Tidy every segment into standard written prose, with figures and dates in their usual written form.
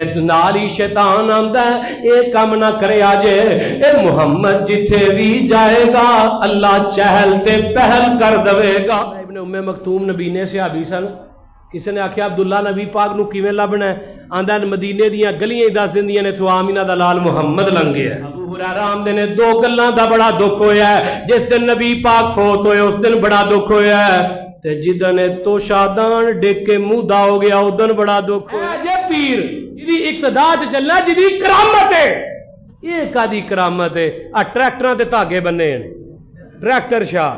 نال ہی شیطان آندا ہے اے کم نہ کرے آجے اے محمد جتھے بھی جائے گا اللہ چہل تے پہل کر دوے گا۔ ابن ام مکتوم نبی نے صحابی سن، کسی نے آکھیا عبداللہ نبی پاک نو کیویں لبنا ہے؟ آندا مدینے دیاں گلیاں ہی دس دیندیاں نے تو آمینہ دا لال محمد لنگے ہے۔ ابو ہریرہ آندے نے دو گلاں دا بڑا دکھ ہویا ہے، جس دن نبی پاک فوت ہوئے اس دن بڑا دکھ ہویا ہے، تے جدن تو شادان ڈیک کے منہ دا ہو گیا ادن بڑا دکھ ہویا ہے۔ جے پیر جدی اقتدا چ چلنا جدی کرامت ہے، یہ کادی کرامت ہے؟ ٹریکٹراں تے دھاگے بننے ہیں ٹریکٹر شاہ،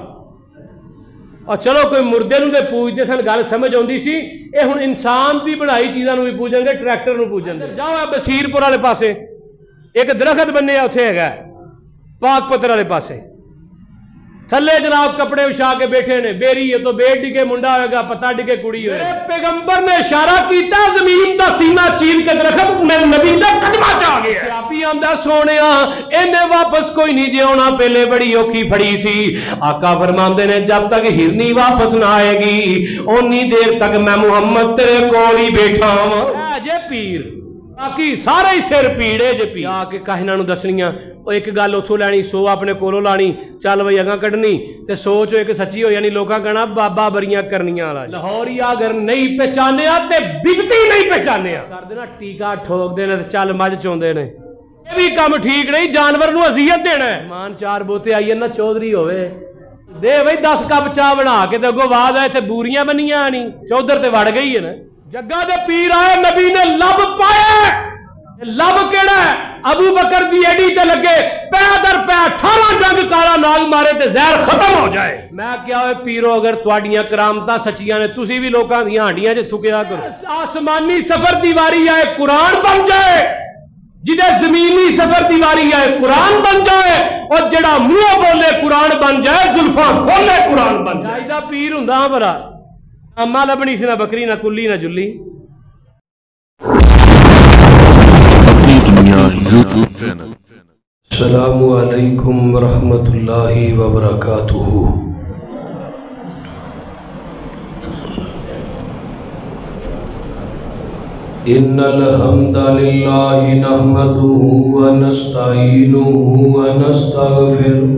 اور چلو کوئی مردے نو تے پوجدے سن گل سمجھ آندی سی، اے ہن انسان دی بنائی چیزاں نو بھی پوجن گے ٹریکٹر نو پوجن گے۔ جاؤ بصیر پور والے پاسے ایک درخت بننے اوتھے ہے پاک پتر والے پاسے، تھلے جناب کپڑے اچھا کے بیٹھے نے، بیری ہے تو بیٹ ڈگے منڈا ہوئے گا، پتہ ڈگے کڑی ہوئے گا۔ پیغمبر نے اشارہ کیتا زمین دا سینہ چیر کے درخت میں نبی دا قدمہ چاہ گیا۔ سیاپی آندہ سونیا انہیں واپس کوئی نہیں جے ہونا، پہلے بڑی اوکھی پھڑی سی۔ آقا فرماندے نے جب تک ہرنی واپس نہ آئے گی اونی دیر تک میں محمد تیرے کولی بیٹھا ہوں۔ اے جے پیر باقی سارے سر پیڑے جے پیر آ کے کہنا نو دسنیاں، وہ ایک گل اتھوں لینی، سو اپنے کولو لانی، چل بھائی اگاں کڈنی تے سوچ ایک سچی ہو یعنی لوکاں کہنا بابا بریاں کرنیاں والا۔ لاہوریا اگر نہیں پہچانیا تے بگتی نہیں پہچانیا کر دینا، ٹیکا ٹھوک دینا تے چل مجھ چوندے نے، یہ بھی کام ٹھیک نہیں، جانور نو اذیت دینا ہے۔ مان چار بوتے آئیے نا چودھری ہوئے دے بھائی 10 کپ چاہ بنا کے تے اگوں بعد آئے تے بوریاں بنیاں نہیں، چودھر تے وڑ گئی ہے نا۔ جگہ دے پیر آئے نبی نے لب پایا، لب کیڑا ہے؟ ابو بکر دی ایڈی تے لگے پے در پے 18 ڈنگ کالا ناگ مارے تے زہر ختم ہو جائے۔ میں کیا ہوئے پیرو اگر تواڈیاں کرامتاں سچیاں نے تسی بھی لوکاں دیاں ہانڈیاں چ تھکیا کرو۔ آسمانی سفر دیواری آئے قرآن بن جائے، جدے زمینی سفر دیواری آئے قرآن بن جائے، اور جڑا منہ بولے قرآن بن جائے، زلفاں کھولے قرآن بن جائے۔ دا پیر ہوندا بڑا اما لبنی سی نہ بکری نہ کلی نہ جلی۔ السلام علیکم ورحمۃ اللہ وبرکاتہ۔ ان الحمد للہ نحمدہ ونستعینہ ونستغفرہ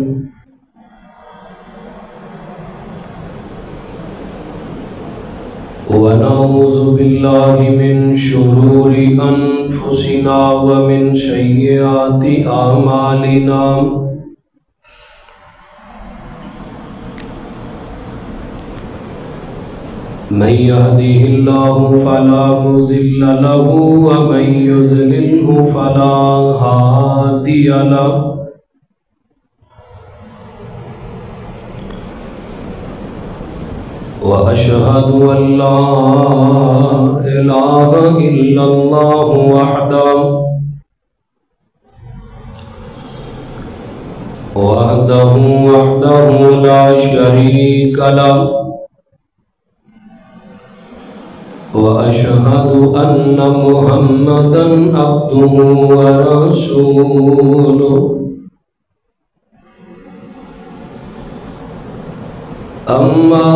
ونعوذ باللہ من شرور انفسنا ومن سیئات اعمالنا من يهده الله فلا مضل له ومن يضلل فلا هادي له وأشهد أن لا إله إلا الله وحده لا شريك له وأشهد أن محمدا عبده ورسوله أما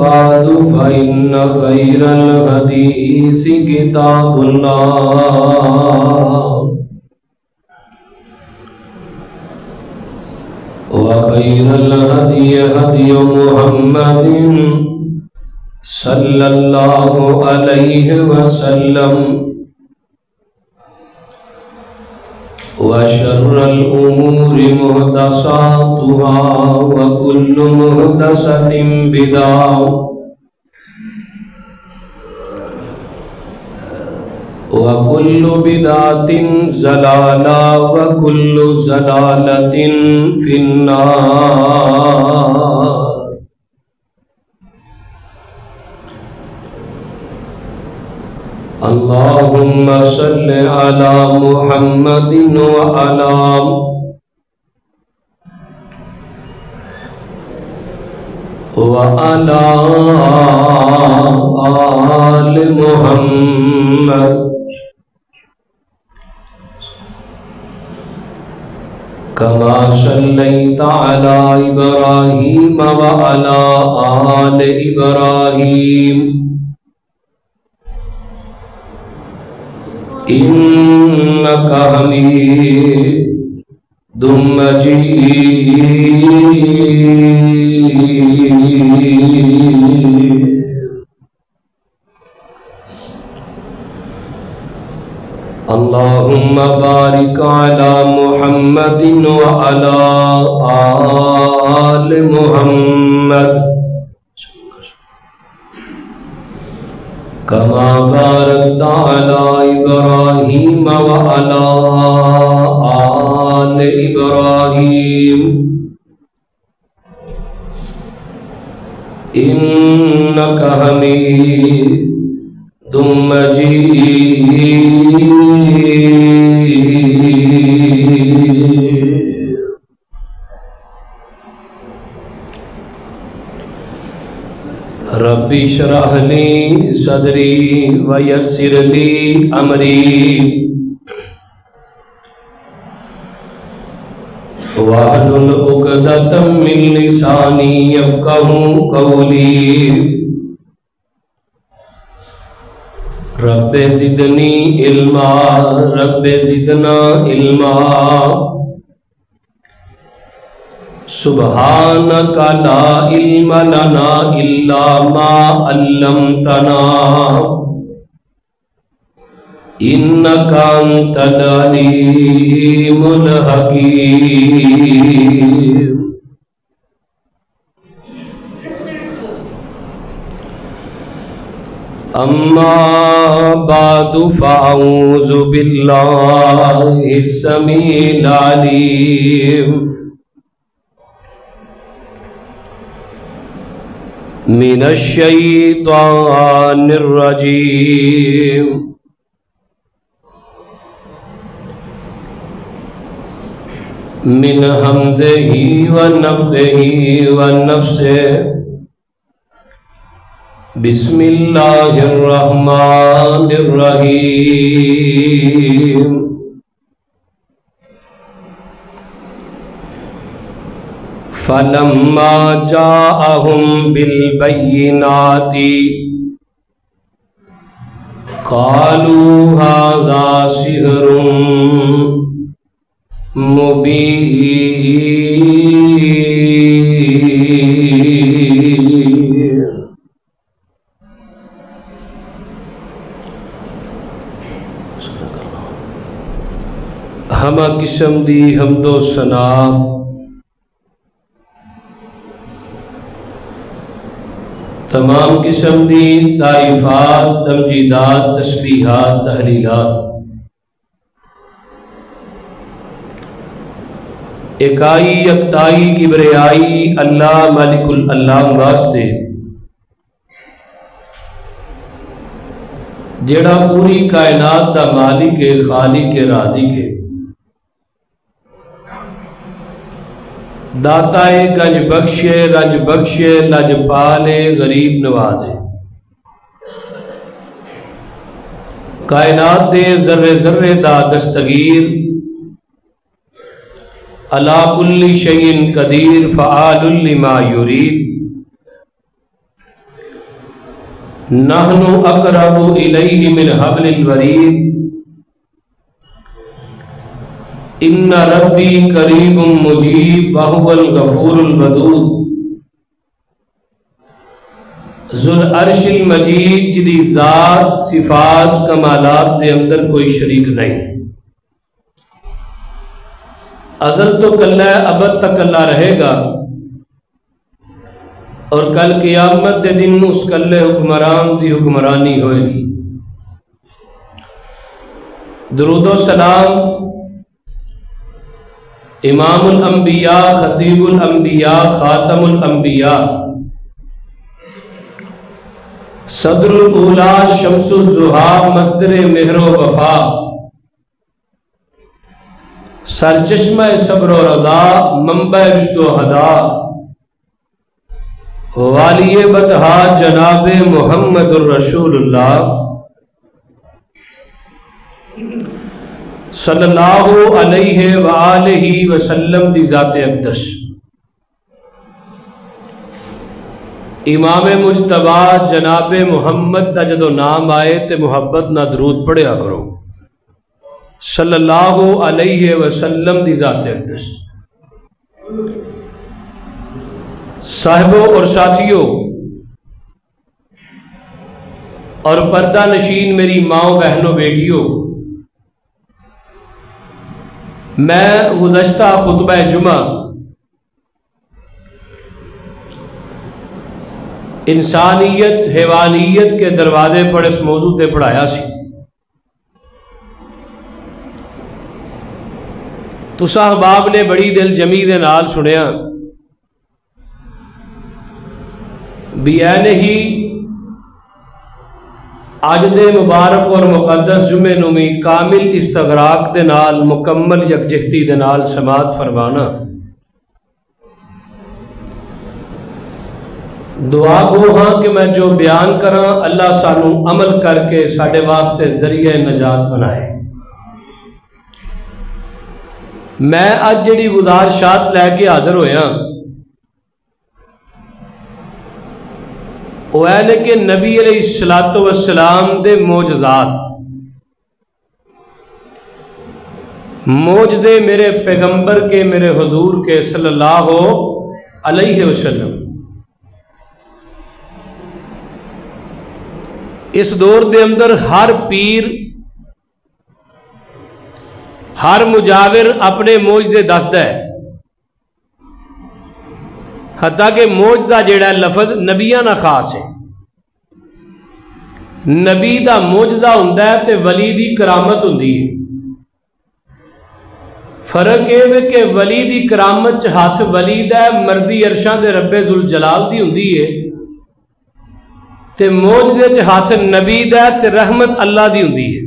بعد فإن خير الحديث كتاب الله وخير الهدي هدي محمد صلى الله عليه وسلم وشر الأمور محدثاتها وكل محدثة بدعة وكل بدعة ضلالة وكل ضلالة في النار۔ اللهم صل على محمد وعلى آل محمد كما صليت على إبراهيم وعلى آل إبراهيم إنك حميد مجيد. اللهم بارك على محمد وعلى آل محمد كما باركت على إبراهيم وعلى آل إبراهيم إنك حميد مجيد. ربی اشرح لی صدری ویسر لی امری واحلل عقدۃ من لسانی یفقہوا قولی. رب زدنی علما رب زدنا علما سبحانک لا علم لنا الا ما علمتنا انک انت العلیم الحکیم. اما بعد فاعوذ باللہ السمیع العلیم من الشیطان الرجیم. من حمزہ ونفخہ ونفثہ. بسم اللہ الرحمن الرحیم. فلما جاءهم بالبينات قالوا هذا سحر مبين. ہمہ قسم دی حمد و ثنا تمام قسم دی تعریفات تمجیدات تسبیحات تحلیلات اکائی یکتائی کبریائی اللہ مالک اللہ واسطے جڑا پوری کائنات دا مالک خالق راضی کے داتائے گنج بخشے رنج بخشے لج پالے غریب نوازے. کائنات دے ذرے ذرے دا دستگیر علی کل شیء قدیر فعال لما یرید. نحن اقرب الیہ من حبل الورید. ان ربی قریب مجیب وہو الغفور الودود. ذو العرش المجید جدی ذات صفات کمالات دے اندر کوئی شریک نہیں. ازل تو کلہ ہے ابد تک اللہ رہے گا اور کل قیامت دے دن اس کلہ حکمران دی حکمرانی ہوئے گی. درود و سلام امام الانبیاء خطیب الانبیاء خاتم الانبیاء صدر الاولا شمس الضحیٰ مصدر مہر و وفا سرچشمہ صبر و رضا منبع رشد و ہدا والی بطحا جناب محمد الرسول اللہ صلی اللہ علیہ وآلہ وسلم دی ذات اقدس. امام مجتبی جناب محمد دا جدو نام آئے تے محبت نہ درود پڑھیا کرو. सल्लल्लाहु अलैहि वसल्लम दी ज़ात अक़दस। साहिबों और साथियों और पर्दा नशीन मेरी माओ बहनों बेटियों, मैं गुज़श्ता खुतबा जुमा इंसानियत हैवानियत के दरवाजे पर इस मौजू ते पढ़ाया सी। तुसा अहबाब ने बड़ी दिल जमी दे नाल सुनिया भी ऐने ही अज दे मुबारक और मुकद्दस जुमे नूं भी कामिल इस्तगराक दे नाल मुकम्मल यकजहती दे नाल समात फरमाना। दुआ गो हाँ कि मैं जो बयान करा अल्लाह सानू अमल करके साडे वास्ते जरिए नजात बनाए। मैं अज जिहड़ी गुजारिशात लैके हाजिर होया वो है कि नबी अलैहिस्सलातु वस्सलाम दे मोजज़ात, मोजज़े मेरे पैगंबर के, मेरे हुजूर के सल्लल्लाहु अलैहि वसल्लम। इस दौर के अंदर हर पीर, हर मुजाविर अपने मोजज़े दसदा है। हत्ता कि मोजज़ा जिहड़ा लफज नबियां ना खास है। नबी दा मोजज़ा हुंदा है ते वली दी करामत हुंदी है। फर्क यह है कि वली दी करामत च हथ वली दा मर्जी अरशां दे रब्बे जुल जलाल दी हुंदी है ते मोजज़े च हथ नबी दा ते रहमत अल्लाह दी हुंदी है।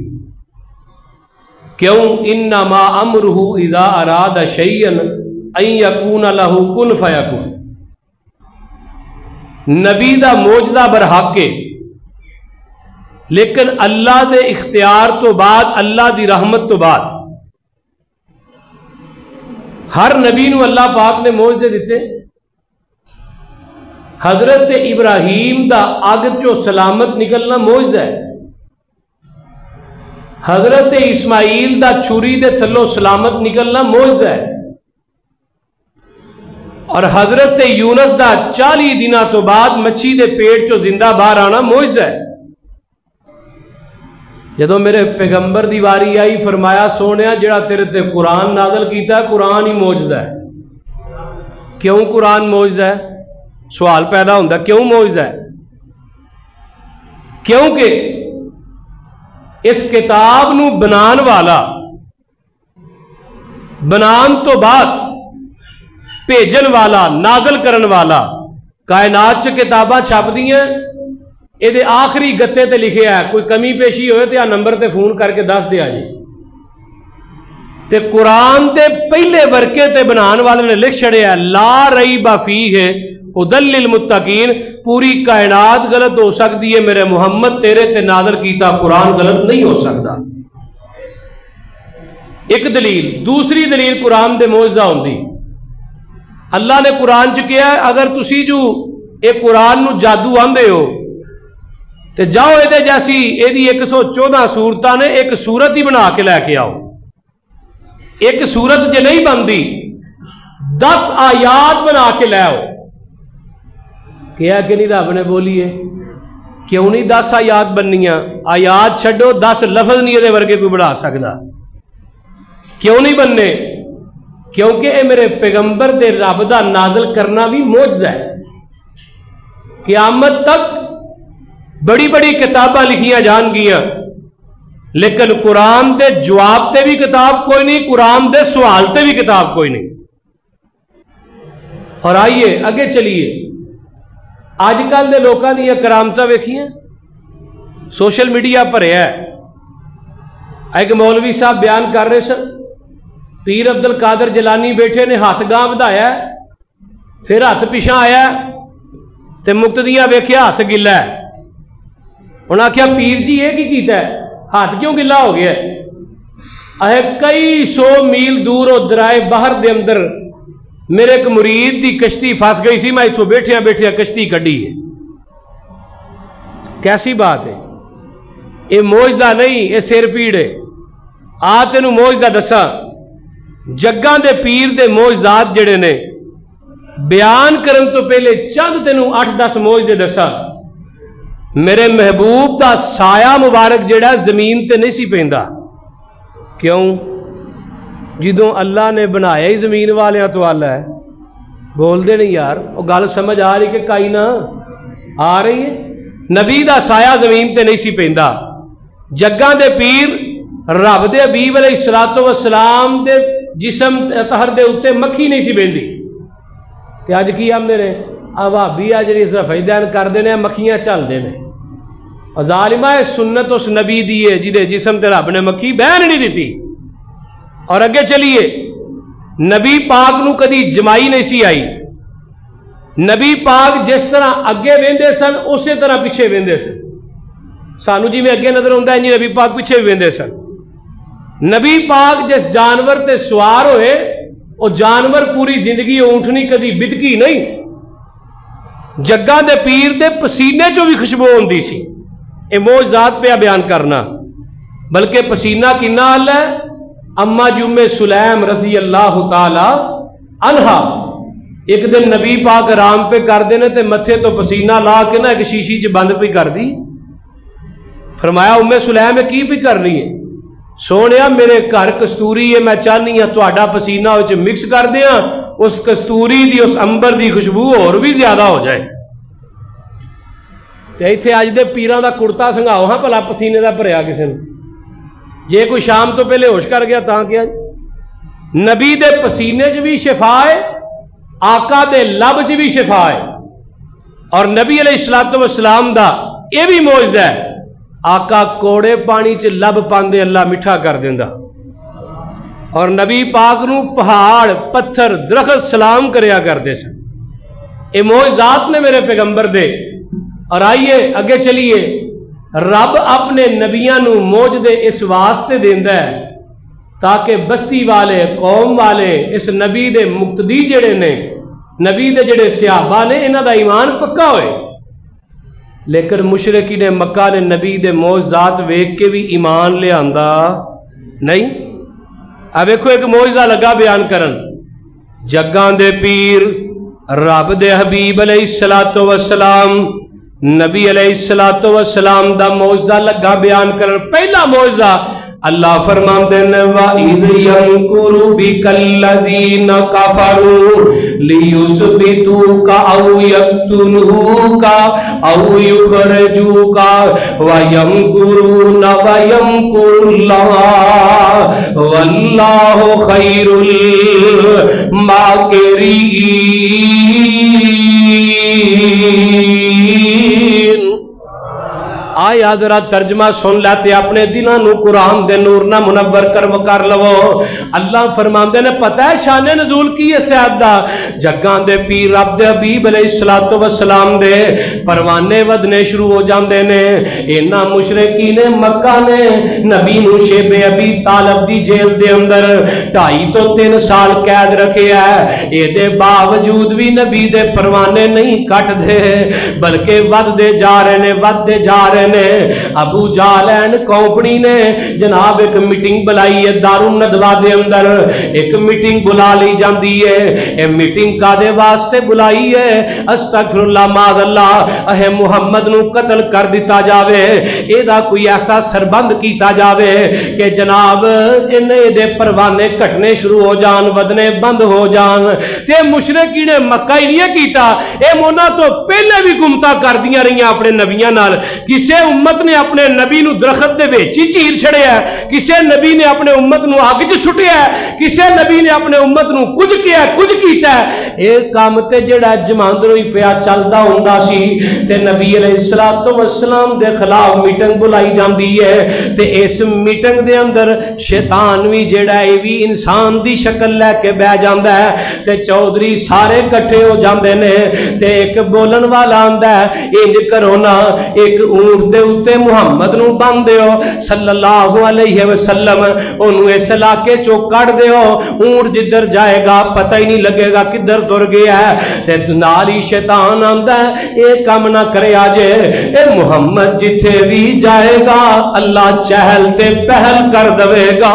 क्यों? इन्नमा अमरुहु इज़ा अरादा शैयन अन यकून लहू कुन फयकुन। नबी दा मोजज़ा बरहक है, लेकिन अल्लाह दे इख्तियार तो बाद, अल्लाह दी रहमत तो बाद हर नबी नूं अल्लाह पाक ने मोजज़े दिते। हजरत इब्राहीम दा अग चो सलामत निकलना मोजज़ा है। हजरत इस्माइल दा छुरी दे थल्लों सलामत निकलना मोजज़ा है। और हजरत यूनस दा 40 दिनों तो बाद मच्छी दे पेट चो जिंदा बाहर आना मोजज़ा है। जदों मेरे पैगंबर दी वारी आई, फरमाया सोनिया जिहड़ा तेरे ते कुरान नाज़िल कीता, कुरान ही मोजज़ा है। क्यों कुरान मोजज़ा है? सवाल पैदा होंदा, क्यों मोजज़ा है? क्योंकि इस किताब नू बनान वाला, बनान तो बाद भेजन वाला, नाज़िल करन वाला, कायनात च किताबां छपदियां, ये आखिरी गत्ते ते लिखे है। कोई कमी पेशी होए तो नंबर ते फोन करके दस दिया जी। ते कुरान के पहले वर्के ते बनाने वाले ने लिख छड़िया ला रईब फीह हुदल लिल मुत्तकीन। पूरी कायनात गलत हो सकती है, मेरे मुहम्मद तेरे ते नाज़िल कीता कुरान गलत नहीं हो सकता। एक दलील। दूसरी दलील कुरान दे मोजज़ा होंदी। अल्लाह ने कुरान च कहा अगर तुसी जो ये कुरान नू जादू आंदे हो तो जाओ ये जैसी यदि 114 सूरतां ने एक सूरत ही बना के लैके आओ। एक सूरत जे नहीं बनती 10 आयात बना के ले आओ। क्या कि नहीं रब ने बोली है? क्यों नहीं 10 आयात बननिया? आयात छड्डो, 10 लफज नहीं ये वर्गे कोई बढ़ा सकता। क्यों नहीं बनने? क्योंकि ये मेरे पैगंबर दे रब दा नाज़िल करना भी मोजज़ा है। क़यामत तक बड़ी बड़ी किताबां लिखियां जानगियां, लेकिन कुरान दे जवाब ते भी किताब कोई नहीं, कुरान दे सवाल ते भी किताब कोई नहीं। और आइए अगे चलिए, आजकल दे लोगों दी करामतां वेखियां, सोशल मीडिया भरिया है। एक मौलवी साहब बयान कर रहे सन, पीर अब्दुल कादर जलानी बैठे ने हाथ गां वधाया, फिर हाथ पिछा आया तो मुक्तदियां वेख्या हाथ गिला है। उन्हें आख्या पीर जी ये की कीता है, हाथ क्यों गिला हो गया? अहे कई 100 मील दूर दराए बाहर दे अंदर मेरे एक मुरीद की कश्ती फस गई सी, मैं इथों बैठिया बैठिया कश्ती कढ़ी है। कैसी बात है? ये मोजज़ा नहीं, ये सिर पीड़ है। आ तेनू मौजदा दसा जग्गां दे पीर दे मौजदात जिहड़े ने बयान करन तो पहले चंद तेनू 8-10 मौजदे दसा। मेरे महबूब दा साया मुबारक जिहड़ा जमीन ते नहीं सी पैंदा। क्यों? जदों अल्लाह ने बनाया ही जमीन वालियां तो आला है। बोलते नहीं यार, वो गल समझ आ रही कि काई ना आ रही है। नबी दा साया जमीन ते नहीं सी पैंदा। जग्गां दे पीर रब दे हबीब अलैहिस्सलातु वस्सलाम दे जिसम तहर दे उत्ते मक्खी नहीं सी बेंदी। ते अज की आंदे ने आ भाभी आ जिहड़ी सफैदैन करदे ने मक्खियां झलदे ने। ज़ालिमा सुन्नत उस नबी दी है जिहदे जिसम ते रब ने मक्खी बहन नहीं दी। और अगे चलिए, नबी पाक नू कदी जमाई नहीं सी आई। नबी पाक जिस तरह अगे वेंदे सन उसे तरह पिछे वेंदे सन। सानू जिवें अगे नजर आउंदा है नबी पाक पिछे भी वेंदे सन। नबी पाक जिस जानवर ते सवार होए वो जानवर पूरी जिंदगी ऊंटनी कदी बिदकी नहीं। जग्गां दे पीर दे पसीने चों भी खुशबू आउंदी सी। ये मौजज़ात पे बयान करना, बल्कि पसीना किन्ना हल है। अम्मा जुम्मे सुलैम रज़ी अल्लाह ताला अन्हा एक दिन नबी पाक आराम पे करते ने ते मथे तो पसीना ला के ना एक शीशी च बंद पी कर दी। फरमाया उम्मे सुलैम की भी करनी है? सोनिया मेरे घर कस्तूरी है, मैं चाहनी हाँ तुहाडा पसीना उस मिक्स कर दिया, उस कस्तूरी दी उस अंबर दी खुशबू होर भी ज्यादा हो जाए। ते इत्थे अज दे पीरां दा कुर्ता संघाओ हाँ भला पसीने दा भरिया किसी ने। जे कोई शाम तो पहले होश कर गया तां क्या? नबी दे पसीने च भी शिफा है, आका दे लब च भी शिफा है। और नबी अलैहिस्सलातु वस्सलाम दा यह भी मौजज़ा है, आका कोड़े पानी च लब पांदे अल्लाह मिठा कर देंदा। और नबी पाक नू पहाड़ पत्थर दरख्त सलाम करया करते सन। ये मौजज़ात ने मेरे पैगंबर दे। और आइए अगे चलिए, रब अपने नबियां नू मौजदे इस वास्ते देंदा है ताकि बस्ती वाले कौम वाले इस नबी दे मुक्तदी जिहड़े ने, नबी दे जिहड़े सहाबा ने, इन्हां दा ईमान पक्का होए। लेकिन मुशरिकी ने मक्का ने नबी दे मौजज़ात वेख के भी ईमान लियांदा नहीं। अब देखो एक मौजज़ा लगा बयान करन। जग्गां दे पीर रब दे हबीब अलैहिस्सलातु वस्सलाम नबी अलैहिस्सलातु वस्सलाम दा मौजज़ा लगा बयान करन। पहला मौजज़ा अल्लाह फरमाते हैं वइज़ यमकुरु बिकल्लज़ीना कफ़रू लियुस्बितूका औ यक़्तुलूका औ युख़रिजूका व यमकुरूना व यमकुरुल्लाह वल्लाहु खैरुल माकिरीन। आया जरा तर्जमा सुन लाते अपने दिलों नू कुरान दे नूर ना मुनव्वर कर लवो। अल्लाह फरमांदे ने पता है शाने नज़ूल की है साहब दा। जग्गां दे पीर रब दे हबीब अलैहिस्सलातु वस्सलाम दे परवाने वधने शुरू हो जांदे ने। इन्हां मुशरिकी ने मक्का ने नबी नू शेबे अबी तालिब दी जेल दे अंदर 2.5 तो 3 साल कैद रखिया है। इहदे बावजूद भी नबी दे परवाने नहीं कटदे, बल्कि वधदे जा रहे ने, वधदे जा रहे ने। अबू जाहल एंड कंपनी ने जनाब एक मीटिंग बुलाई है दारुन नदवा दे अंदर। एक मीटिंग बुला ली जाती है। ये मीटिंग कादे वास्ते बुलाई है? अस्तगफिरुल्लाह माज़अल्लाह, अहे मुहम्मद नू कत्ल कर दिता जावे, एदा कोई ऐसा सरबंध किया जावे कि जनाब इन्हें दे परवाने घटने शुरू हो जान, वधने बंद हो जान। ते मुशरिकी ने मक्का ही नहीं कीता, ये उन्हां तो पहले भी गुमता करदियां रहियां अपने नबियां नाल। किसे उम्मत ने अपने नबी नू दरख्त दे विच ही चीर छड़िया, किसे नबी ने अपने उम्मत नू अग च सुटिया, किसे नबी ने अपने उम्मत नू कुछ किया, कुछ कीता। ये काम ते जिहड़ा जमांदरों ही पिया चलदा हुंदा सी ते नबी अलैहिस्सलातु वस्सलाम दे खिलाफ मीटिंग बुलाई जांदी है। ते इस मीटिंग दे अंदर शैतान भी जिहड़ा है भी इंसान दी शक्ल लैके बह जांदा है ते चौधरी सारे इकट्ठे हो जांदे ने। ते एक बोलन वाला आंदा है इंज करो ना, एक ऊंट दे उत्ते मुहम्मद नू बन दिओ सल्लल्लाहु अलैहि वसल्लम, ओनू इस इलाके चो कढ़ दिओ, ऊंट जिधर जाएगा पता ही नहीं लगेगा किधर तुर गया है। ते नाल ही शैतान आंदा ये काम ना करे जे, ए मुहम्मद जिथे भी जाएगा अल्लाह चहल ते पहल कर देगा।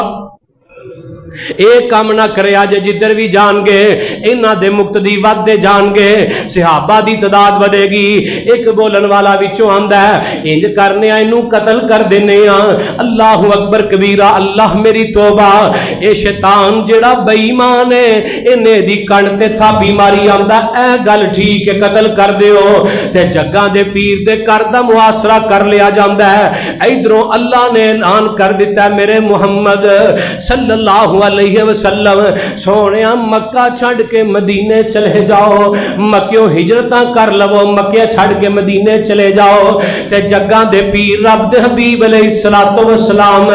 ਇਹ ਕੰਮ ਨਾ ਕਰਿਆ ਜੇ ਜਿੱਧਰ ਵੀ ਜਾਣਗੇ ਇਹਨਾਂ ਦੇ ਮੁਕਤਦੀ ਵੱਧਦੇ ਜਾਣਗੇ, ਸਹਾਬਾ ਦੀ ਤਾਦਾਦ ਵਧੇਗੀ। ਇੱਕ ਬੋਲਣ ਵਾਲਾ ਵਿੱਚੋਂ ਆਂਦਾ ਇੰਜ ਕਰਨੇ ਆ ਇਹਨੂੰ ਕਤਲ ਕਰ ਦਿੰਨੇ ਆ। ਅੱਲਾਹੁ ਅਕਬਰ ਕਬੀਰਾ, ਅੱਲਾਹ ਮੇਰੀ ਤੋਬਾ। ਇਹ ਸ਼ੈਤਾਨ ਜਿਹੜਾ ਬੇਈਮਾਨ ਹੈ ਇਹਨੇ ਦੀ ਕੰਨ ਤੇ ਥਾਪੀ ਮਾਰੀ ਆਂਦਾ ਇਹ ਗੱਲ ਠੀਕ ਹੈ ਕਤਲ ਕਰ ਦਿਓ, ਤੇ ਜੱਗਾਂ ਦੇ ਪੀਰ ਦੇ ਘਰ ਦਾ ਮੁਆਸਰਾ ਕਰ ਲਿਆ ਜਾਂਦਾ ਹੈ। ਇਧਰੋਂ ਅੱਲਾਹ ਨੇ ਐਲਾਨ ਕਰ ਦਿੱਤਾ ਮੇਰੇ ਮੁਹੰਮਦ सल्लल्लाहु अलैहि वसल्लम सोने मक्का छड़ के मदीने चले जाओ, मक्यों हिजरत कर लवो, मक्के छड़ के मदीने चले जाओ। ते जग्गां दे पीर रब दे हबीब अलैहिस्सलातु वस्सलाम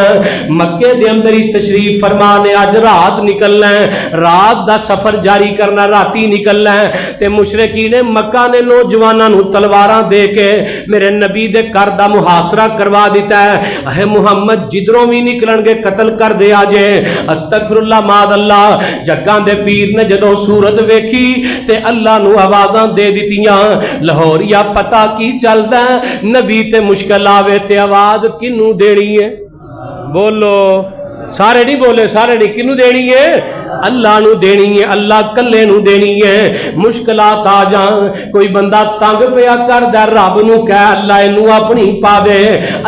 मक्के दे अंदर ही तशरीफ फरमा ने अज रात निकलना है, रात दा सफर जारी करना, राती निकलना है। ते मुशरिकीन ने मक्का ने नौजवानों नूं तलवारां दे के मेरे नबी दे घर दा मुहासरा करवा दिता है। अहे मुहम्मद जिधरों भी निकलणगे कतल कर दे आजे। अस्तगफिरुल्लाह मादअल्लाह। जग्गां दे पीर ने जदों सूरत वेखी ते अल्लाह नूं आवाज़ां दे दित्तियां, लाहौरिया पता की चलदा नबी ते मुश्किल आवे ते आवाज़ किनू देनी है? बोलो सारे नहीं बोले, सारे नहीं, किनू देनी है? अल्लाह नू देनी है, अल्लाह कल्ले नू देनी है। मुश्किलात आ जान, कोई बंदा तंग पिया करदा रब नू कह अल्लाह इनू अपनी पा दे,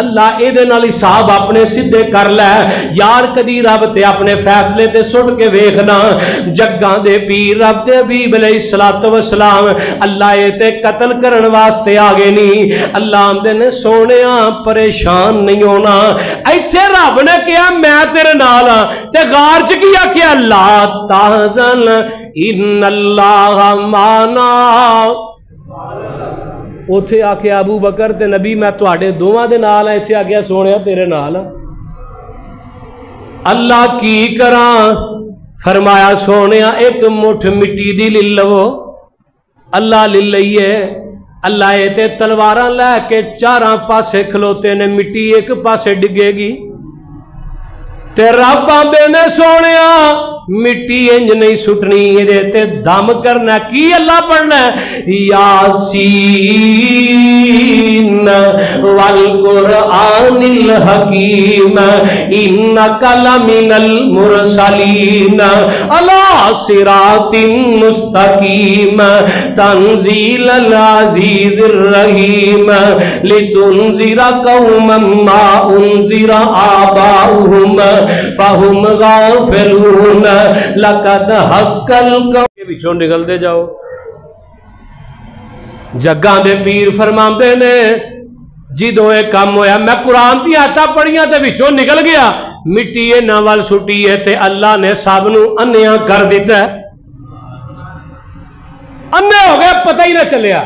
अल्लाह इहदे नाल हिसाब अपने सीधे कर लै यार। कदी रब ते अपने फैसले ते सुट के वेखना। जग्गां दे पीर रब दे हबीब अलैहिस्सलातु वस्सलाम अल्लाह ये ते कतल करन वास्ते आ गए नहीं। अल्लाह आंदे ने सोनिया परेशान नहीं होना। इत्थे रब ने कहा मैं तेरे नाल हां, ते गार च की आखिया ला ताज़न इन्नल्लाह माना। उथे आखिया अबू बकर ते नबी मैं तुहाडे दोवां दे नाल हां, इत्थे आखिया सोनिया तेरे नाल हां। अल्लाह की करा? फरमाया सोनिया एक मुठ मिट्टी दी ले लवो। अल्लाह ले लईए। अल्लाह ये ते तलवारां लैके चारां पासे खलोते ने, मिट्टी एक पासे डिगेगी ते रब आंदे ने सोनिया मिट्टी इंज नहीं सुटनी, ये ते दम करना। की अल्लाह पढ़ना यासीन वल कुरआनिल हकीम इन्नका लमिनल मुरसलीन अला सिरातिन मुस्तकीम तंजीलल अजीजिर रहीम लितुनजिरा कौमम मा उनजिरा आबाउहुम फहुम गाफिलून लकद हक्कल के विचों निकलते जाओ। जग्गां दे पीर फरमांदे ने जिदों ये काम होया मैं कुरान दी आयतां पढ़ियां ते विचों निकल गया, मिट्टी इन्हां वल सुटी है ते अल्लाह ने सब नूं अन्नियां कर दिता। अन्ने हो गए, पता ही ना चलिया।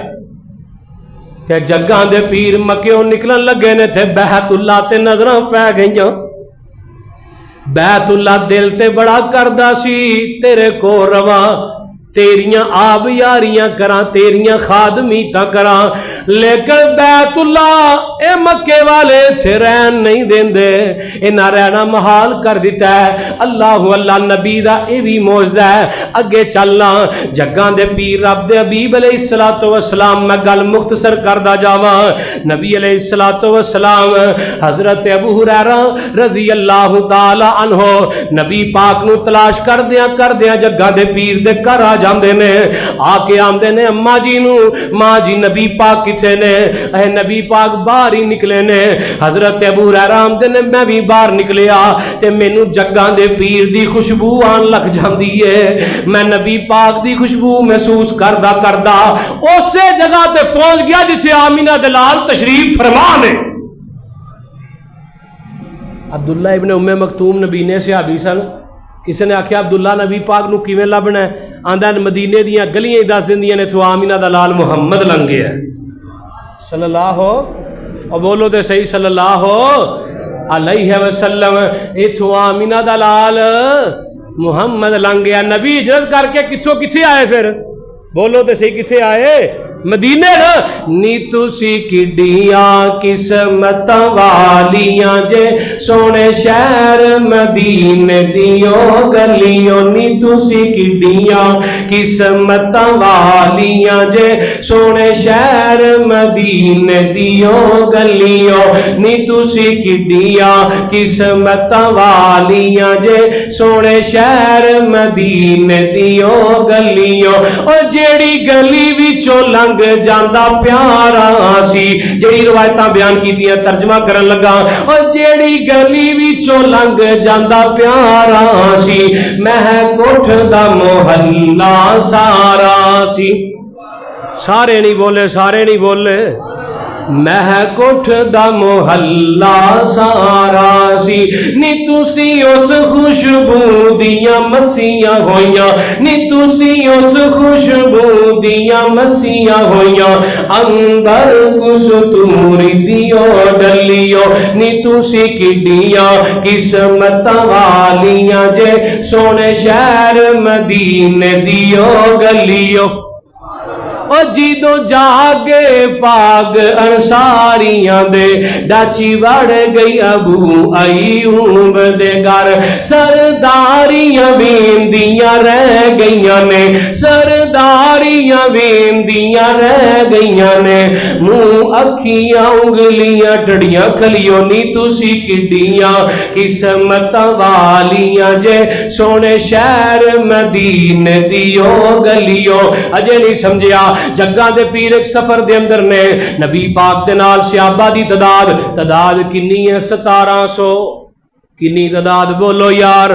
ते जग्गां दे पीर मक्कियों निकलन लगे ने ते बैतुल्ला ते नजरां पै गईयां। बैतुल्ला दिल ते बड़ा करदा सी तेरे को रवा, तेरियां आब यारियां करा, तेरियां खादमीता करा, लेकिन बैतुल्ला ए मक्के वाले इत्थे रहन नहीं देंदे, इन्हां रहना महाल कर दिता है। अल्लाह अल्लाह नबी दा ए भी मौजज़ा है। अगे चलना जग्गां दे पीर रब दे हबीब अलैहिस्सलातु वस्सलाम मैं गल मुख्तसर करदा जावां। नबी अलैहिस्सलातु वस्सलाम हजरत अबू हुरैरा रज़ी अल्लाह तआला अन्हो नबी पाक नूं तलाश करदियां जग्गां दे पीर दे घर आ जांदे ने। आके आंदे ने अम्मा जी नू, मां जी नबी पाक किथे ने? ऐ नबी पाक बाहर ही निकले ने। हजरत अबू हुरैरा आंदे ने मैं भी बाहर निकलिया ते मैनू जग्गां दे पीर दी खुशबू आन लग जांदी है। मैं नबी पाक दी खुशबू महसूस करदा करदा उसे जगह ते पहुंच गया जिथे आमीना दे लाल तशरीफ फरमा ने। अब्दुल्ला इब्ने उम्मे मकतूम नबीने सहाबी सन। किसी ने आख्या अब्दुल्ला नबी पाक नूं किवें लभना है? आंदा मदीने दियां गलियां ही दस दिंदियां ने, इत्थों आमीना दा लाल मुहम्मद लंघ गया सल्लल्लाहु, और बोलो तो सही सल्लल्लाहु अलैहि वसल्लम। इत्थों आमीना दा लाल मुहम्मद लंघ गया। नबी हिजरत करके कित्थों कित्थे आए? फिर बोलो तो सही कित्थे आए? مدینے نا نی تسی کڈیاں قسمت والیاں جے سونے شہر مدینے دیو گلیوں نی تسی کڈیاں قسمت والیاں جے سونے شہر مدینے دیو گلیوں نی تسی کڈیاں قسمت والیاں جے سونے شہر مدینے دیو گلیوں اور جیڑی گلی وچوں لنگ جاندا پیارا سی جیڑی روایتاں بیان کیتیاں ترجمہ کرن لگا اور جیڑی گلی وچوں لنگ جاندا پیارا سی مہک اٹھدا محلہ سارا سی سارے نہیں بولے سارے نہیں بولے مہک اٹھدا محلہ سارا سی نی تسی اس خوشبو دیاں مسیاں ہویاں نی تسی اس خوشبو دیاں مسیاں ہویاں اندر کستوری دیو ڈلیو نی تسی کڈیاں قسمت والیاں جے سونے شہر مدینے دیو گلیو اور جیدو جاگے پاگ انصاریاں دے ڈاچی وڑ گئی ابو ایوب دے گھر سرداریاں ویندیاں رہ گئیاں نے سرداریاں ویندیاں رہ گئیاں نے منہ اکھیاں انگلیاں ٹڑیاں کھلیوں نی تسی کڈیاں قسمت والیاں جے سونے شہر مدینے دیو گلیوں اجے نہیں سمجھیا جگہ دے پیر ایک سفر دے اندر نے نبی پاک دے نال صحابہ دی تعداد کنی ہے 1700 کنی تعداد بولو یار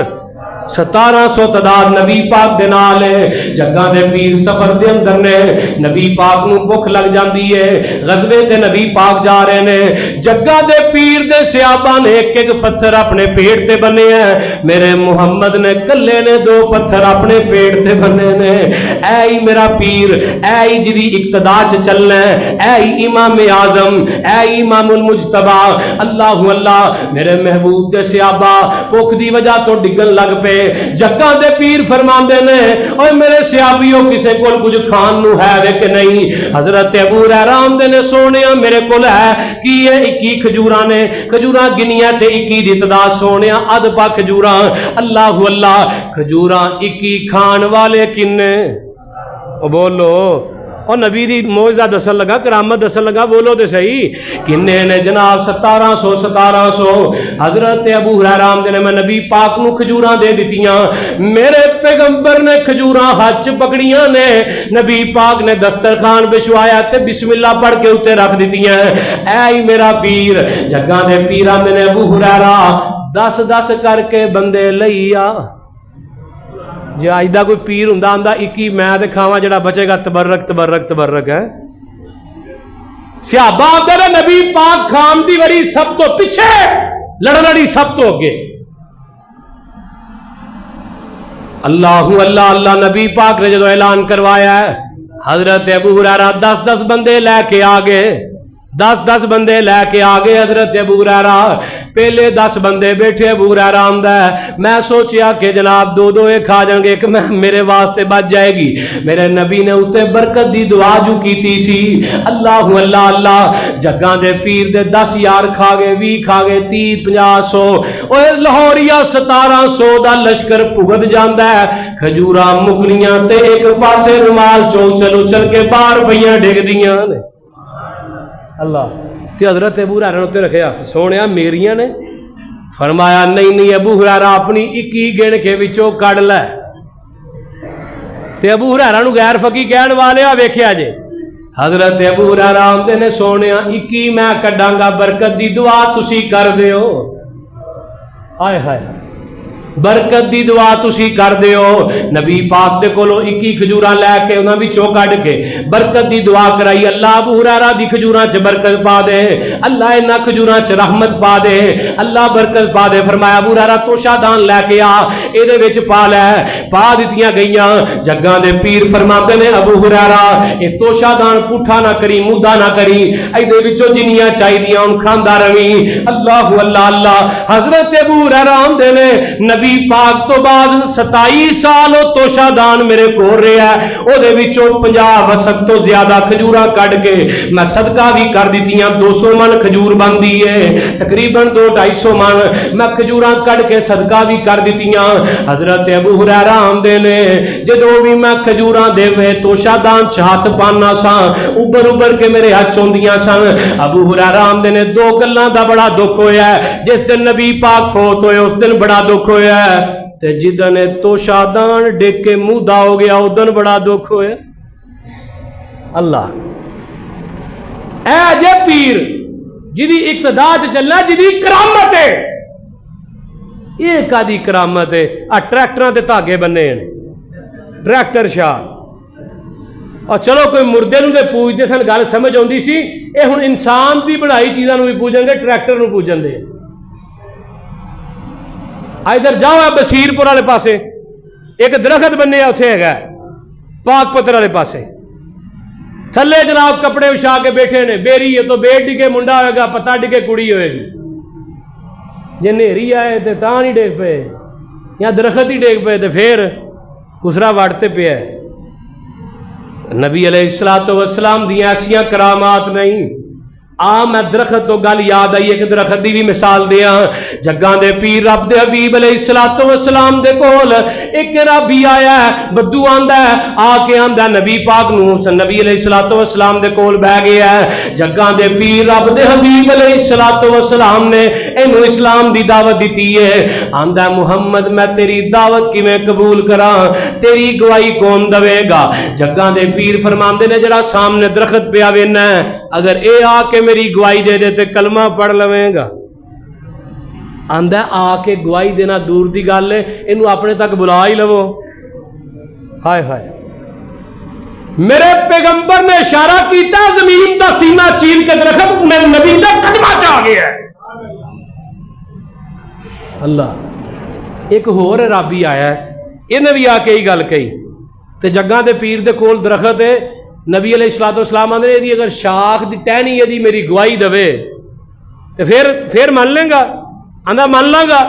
1700 تعداد نبی پاک دے نال ہے جگہ دے پیر سفر دے اندر نے نبی پاک نو بھوک لگ جاندی ہے غزوے تے نبی پاک جا رہے نے جگہ دے پیر دے صحابہ نے ایک ایک پتھر اپنے پیٹ تے بنے ہیں میرے محمد نے کلے نے 2 پتھر اپنے پیٹ تے بنے نے اے ہی میرا پیر اے ہی جدی اقتدا چ چلنا ہے اے ہی امام اعظم اے ہی امام المجتبی اللہ اللہ میرے محبوب دے صحابہ بھوک دی وجہ تو ڈگن لگ پے جگہ دے پیر فرماندے نے اوے میرے صحابیوں کسے کول کچھ کھان نو ہے وے کہ نہیں حضرت ابو ہریرہ آندے نے سونیا میرے کول ہے کی یہ 21 کھجوراں نے کھجوراں گنیاں تے 21 دی تعداد سونیا ادھ پا کھجوراں اللہ اللہ کھجوراں 21 کھان والے کنے او بولو اور نبی دی موعظہ دسن لگا کرامت دسن لگا بولو تے صحیح کنے نے جناب 1700 حضرت ابو ہریرہ آمدے نے میں نبی پاک نو کھجوراں دے دیتیاں میرے پیغمبر نے کھجوراں ہاتھ پکڑیاں نے نبی پاک نے دسترخوان بچھوایا تے بسم اللہ پڑھ کے اوتے رکھ دیتیاں اے میرا پیر جگہ دے پیر آمدے نے ابو ہریرہ 10 کر کے بندے لئیا جی آج دا کوئی پیر ہوندا آندا 21 میں تے کھاواں جڑا بچے گا تبرک ہے صحابہ آندے نے نبی پاک کھان دی وری سب تو پیچھے لڑی سب تو اگے اللہ نبی پاک نے جدو اعلان کروایا ہے حضرت ابو ہریرہ 10 بندے لے کے آگے 10 بندے لے کے آگے حضرت ابو ہریرہ پہلے 10 بندے بیٹھے ابو ہریرہ آمدہ ہے میں سوچیا کہ جناب 2 ایک کھا جائیں گے کہ میرے واسطے بچ جائے گی میرے نبی نے اتے برکت دی دعا جو کی تھی سی اللہ اللہ جگہ دے پیر دے 10 یار کھا گئے 20 کھا گئے 30 50 100 اور لاہوریا 1700 دا لشکر پھگت جاندہ ہے کھجوراں مکلیاں تے ایک پاسے رومال چل کے باہر پئیاں ڈگ دیاں نے اللہ تے حضرت ابو ہریرہ نے رکھیا سونیا میریاں نے فرمایا نہیں ابو ہریرہ اپنی 21 گن کے وچوں کڈ لے تے ابو ہریرہ نو غیر فقی کہن والے ویکھیا جے حضرت ابو ہریرہ آمدے نے سونیا 21 میں کڈاں گا برکت دی دعا تسی کر دیو ہائے ہائے برکت دی دعا تسی کر دیو نبی پاک دے کولو 21 کھجوراں لے کے انہاں وچوں کڈ کے برکت دی دعا کرائی اللہ ابو ہریرہ دی کھجوراں چ برکت پا دے اللہ انہاں کھجوراں چ رحمت پا دے اللہ برکت پا دے فرمایا ابو ہریرہ توشہ دان لے کے آ اے دے وچ پا لے پا دتیاں گئیاں جگاں دے پیر فرماندے نے ابو ہریرہ اے توشہ دان پٹھا نہ کری مدہ نہ کری اے دے وچوں جنیاں چاہیدیاں ان کھاندا رویں اللہ اللہ اللہ حضرت ابو ہریرہ آندے نے नबी पाक तो बाद 27 साल वो तोशादान मेरे कोल रहा है, ਉਹਦੇ ਵਿੱਚੋਂ 50 वसक तो ज्यादा खजूरा कट के मैं सदका भी कर दित्तियां। 200 मन खजूर बनती है, तकरीबन 200-250 मन मैं खजूरा कट के सदका भी कर दित्तियां। हजरत अबू हुरैरा आंदे ने जदों भी मैं खजूरा दे तोशादान च हथ पाना सा उबर उबर के मेरे हाथ चौंदियां सन। अबू हुरैरा आंदे ने 2 गल्लां दा बड़ा दुख होया, जिस दिन नबी पाक फोत होए उस दिन बड़ा दुख होया, ते जिदन तोशादान डिग के मुदा हो गया उस दिन बड़ा दुख होया। अल्लाह ऐ जे पीर जिदी इक्तदा च चलना, जिदी करामत है, ये कादी करामत है? आ ट्रैक्टरां ते धागे बन्ने ट्रैक्टर शाह, और चलो कोई मुर्दे नूं ते पूजदे सन, गल समझ आउंदी सी। ये हुण इंसान दी बनाई चीज़ां नूं भी पूजणगे, ट्रैक्टर नूं पूजण दे। इधर जाओ बसीरपुर वाले पासे एक दरखत बन्ने उत्थे हैगा पाकपत्र वाले पासे, थले जनाब कपड़े विछा के बैठे ने, बेरी है तो बेट डिगे मुंडा होएगा, पत्ता डिगे कुड़ी होएगी। जे नेरी आए तो टां नहीं डेग पे या दरखत ही डेग पे, तो फिर कुसरा वड़ते पे है। नबी अलैहिस्सलातु वस्सलाम दी ऐसियां करामात नहीं। मैं दरखत तो गल याद आई, एक दरखत की भी मिसाल दिया। जग्गां दे पीर रब दे हबीब अलैहिस्सलातु वस्सलाम दे कोल एक राबी आया है, बद्दू आंदा है, आके आंदा नबी पाक नूं, नबी अलैहिस्सलातु वस्सलाम दे कोल बैठ गया है। जग्गां दे पीर रब दे हबीब अलैहिस्सलातु वस्सलाम ने इहनूं इस्लाम दी दावत दिती है। आंदा मुहम्मद मैं तेरी दावत किवें कबूल करां, तेरी गवाही कौन दवेगा? जग्गां दे पीर फरमांदे ने जेड़ा सामने दरखत पिया वेना है, अगर ए आके मेरी गवाही दे दे ते कलमा पढ़ लवेगा। आंदा आके गवाही देना दूर दी गल है, इनू अपने तक बुला ही लवो। हाय हाय, मेरे पैगंबर ने इशारा किया, जमीन का सीना चीर के दरखत मेरे नबी का कदमा च आ गया। अल्लाह एक होर राबी आया, इन्हें भी आके ही गल कही, ते जग्गां दे पीर दे कोल दरखत है। नबी अलैहिस्सलातु वस्सलाम आंदे ने अगर शाख दी टहनी यदि मेरी गवाही दवे तो फिर मान लेगा? आंदा मान लांगा।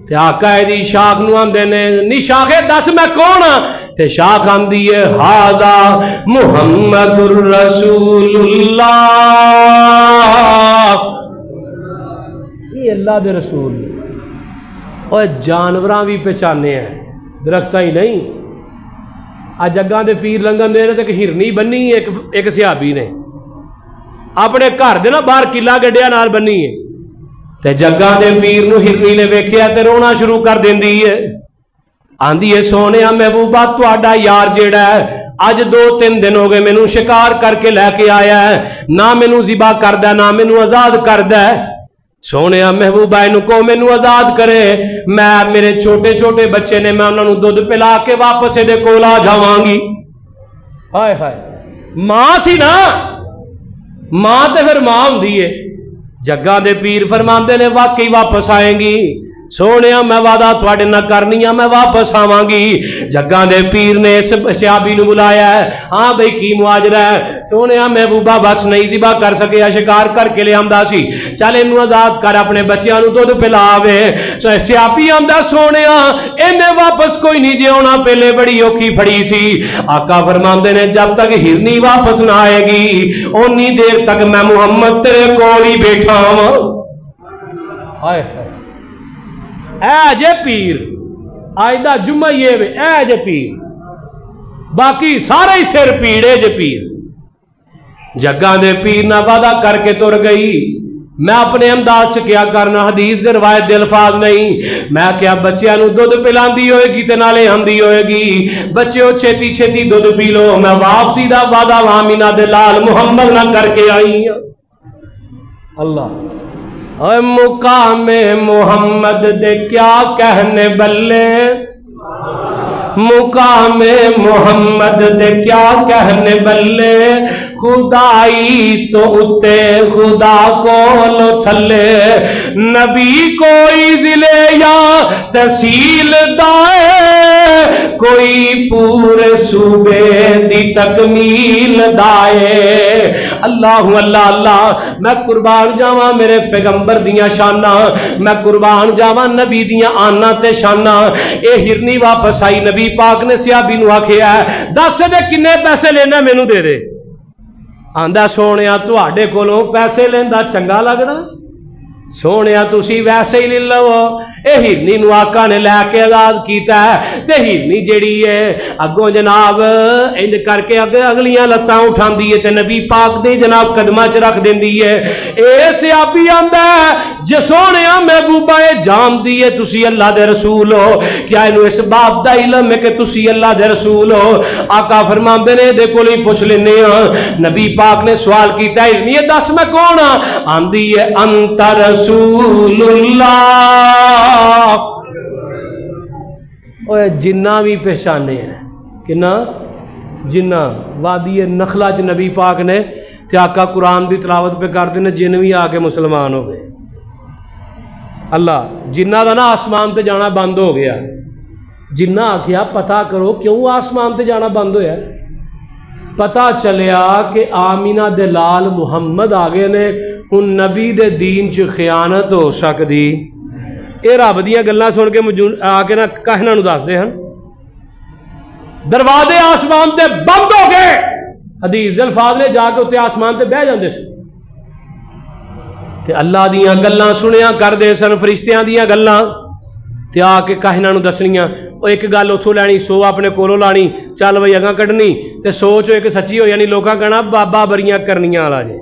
ते आका दी शाख नूं आंदे ने नी शाखे दस मैं कौन हाँ? ते शाख आंदी है हादा मुहम्मदुर रसूलुल्लाह, ये अल्लाह दे रसूल। और जानवरां भी पहचाने हैं, दरख्तां ही नहीं। आ जग्गां दे पीर लंघन दे ने ते एक हिरनी बन्नी एक सिहाबी ने अपने घर दे ना बाहर किला गड्डिया नाल बन्नी है, ते जग्गां दे पीर नूं हिरनी ने वेखिया ते रोना शुरू कर देंदी है। आंदी है सोनिया महबूबा तुहाडा यार जेड़ा है अज 2-3 दिन हो गए मैनू शिकार करके लैके आया है, ना मैनू ज़िबा करदा ना मैनू आज़ाद करदा है। सोने महबूबा इनू को मैनू आजाद करे, मैं मेरे छोटे छोटे बच्चे ने मैं उन्होंने दुध पिला के वापस ये कोल आ जावांगी। हाय हाय, मां सी ना, मां तो फिर मां हुंदी है। जग्गां दे पीर फरमांदे ने वाकई वापस आएंगी। सोने मैं वादा थोड़े ना करनी है, मैं वापस आवांगी। जग्गां दे पीर ने इस सियाबी नूं बुलाया है। हाँ भाई की मुआजरा है? सोने महबूबा बस नहीं ज़िबा कर सकिया, शिकार करके लिया सी, चल इनू आजाद कर, अपने बच्चों को दुध पिलावे। सियाबी आंदा सोने इन्हें वापस कोई नहीं जे आना, पहले बड़ी औखी फड़ी सी। आका फरमांदे ने जब तक हिरनी वापस ना आएगी उन्नी देर तक मैं मुहम्मद तेरे कोल ही बैठा वा। हाय ऐ जे पीर आज दा जुम्मा ये वे, ऐ जे पीर, बाकी सारे ही सिर पीड़े जे पीर। जग्गां दे पीर ना वादा करके तुर गई। मैं अपने अंदाज च क्या करना, हदीस दे रवायत दे अल्फाज नहीं। मैं क्या बच्चों को दुध पिलांदी होएगी ते नाले आंदी होएगी, बच्चों छेती छेती दुध पी लो, मैं वापसी दा वादा वामिना दे लाल मुहम्मद ना करके आई हूं। अल्लाह मुकामे मोहम्मद दे क्या कहने बल्ले, मुकामे मोहम्मद दे क्या कहने बल्ले, खुदाई तो उत्ते खुदा कोलो थले, नबी कोई जिले या तहसील दाए کوئی پورے صوبے دی تکمیل دائے اللہ اللہ اللہ میں قربان جاواں میرے پیغمبر دیاں شاناں میں قربان جاواں نبی دیاں آنا تے شاناں اے ہرنی واپس آئی نبی پاک نے صحابی نو آکھیا ہے دس دے کنے پیسے لینا مینوں دے دے آندا سونیا تواڈے کولوں پیسے لیندا چنگا لگدا سونیا تسی ویسے ہی لے لو اے ہرنی نو آقا نے لے کے آزاد کیتا ہے تے ہرنی جیڑی ہے اگوں جناب انج کر کے اگلیاں لتاں اٹھاندی ہے تے نبی پاک دے جناب قدماں چ رکھ دیندی ہے اے صحابی آندا ہے جے سونیا محبوبہ اے جان دی ہے تسی اللہ دے رسول ہو کیا اینو اس بات دا علم ہے کہ تسی اللہ دے رسول ہو آقا فرماندے نے دے کول ہی پوچھ لینے ہاں نبی پاک نے سوال کیتا ہے ہرنی دس میں کون ہاں آندی ہے انت رسول اللہ اوے جنہ بھی پہچانے ہیں کنا جنہ وادی نخلا چ نبی پاک نے تے آقا قرآن دی تلاوت پہ کر دینے جن بھی آ کے مسلمان ہو گئے اللہ جنہ دا نا آسمان تے جانا بند ہو گیا جنہ آکھیا پتہ کرو کیوں آسمان تے جانا بند ہویا پتہ چلیا کہ آمینہ دے لال محمد آگے نے ان نبی دے دین چ خیانت ہو سکدی اے رب دیاں گلاں سن کے آ کے نا کہنا نو دس دے ہن دروازے آسمان تے بند ہو گئے حدیث الفاظ نے جا کے اتنے آسمان تے بہ جاندے سن تے اللہ دیاں گلاں سنیا کر دے سن فرشتیاں دیاں گلاں تے آ کے کہنا نو دسنیاں او ایک گل اتھوں لینی سو اپنے کولوں لانی چل بھائی اگاں کڈنی تے سوچ ایک سچی ہو جانی لوکاں کہنا بابا بریاں کرنیاں والا جے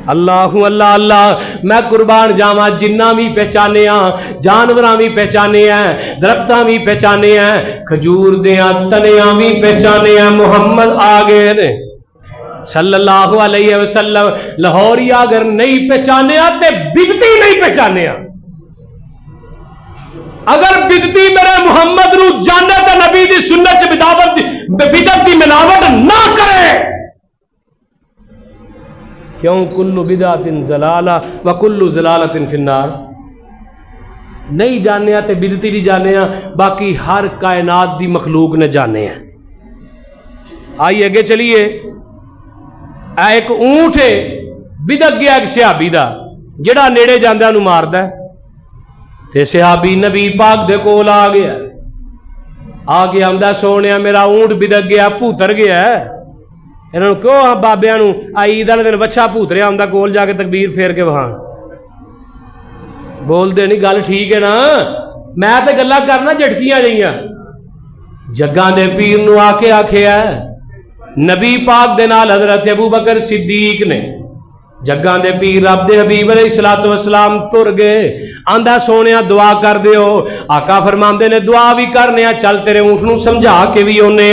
اللہ اللہ اللہ میں قربان جاواں جنہ بھی پہچانے ہاں جانوراں بھی پہچانے ہیں درختاں بھی پہچانے ہیں کھجور دیاں تنیاں بھی پہچانے ہیں محمد آگے نے صلی اللہ علیہ وسلم لاہوری اگر نہیں پہچانے تے بدتی نہیں پہچانے اگر بدتی میرے محمد نو جانے تے نبی دی سنت چ بدعت دی ملاوٹ نہ کرے کیوں کل بدعت ضلالہ وکل ضلالۃ فی النار نہیں جانے تے بدتی نہیں جانے باقی ہر کائنات دی مخلوق نے جانے ہیں آئیے اگے چلیے ایک اونٹ ہے بدک گیا ایک صحابی دا جڑا نیڑے جاندے نو ماردا ہے تے صحابی نبی پاک دے کول آ گیا آندا سونیا میرا اونٹ بدک گیا پوتر گیا ہے انہوں نے کہو بابیاں نو عید والے دن بچہ پوت رہا ہوندا کول جا کے تکبیر پھیر کے وہاں بول دے نہیں گل ٹھیک ہے نا میں تے گلاں کرنا جھٹکیاں جائیاں جگاں دے پیر نو آ کے آکھیا نبی پاک دے نال حضرت ابو بکر صدیق نے جگاں دے پیر رب دے حبیب علیہ الصلوۃ والسلام تر گئے آندا سونیا دعا کر دیو آقا فرماندے نے دعا بھی کرنے چل تیرے اونٹ نو سمجھا کے بھی اونے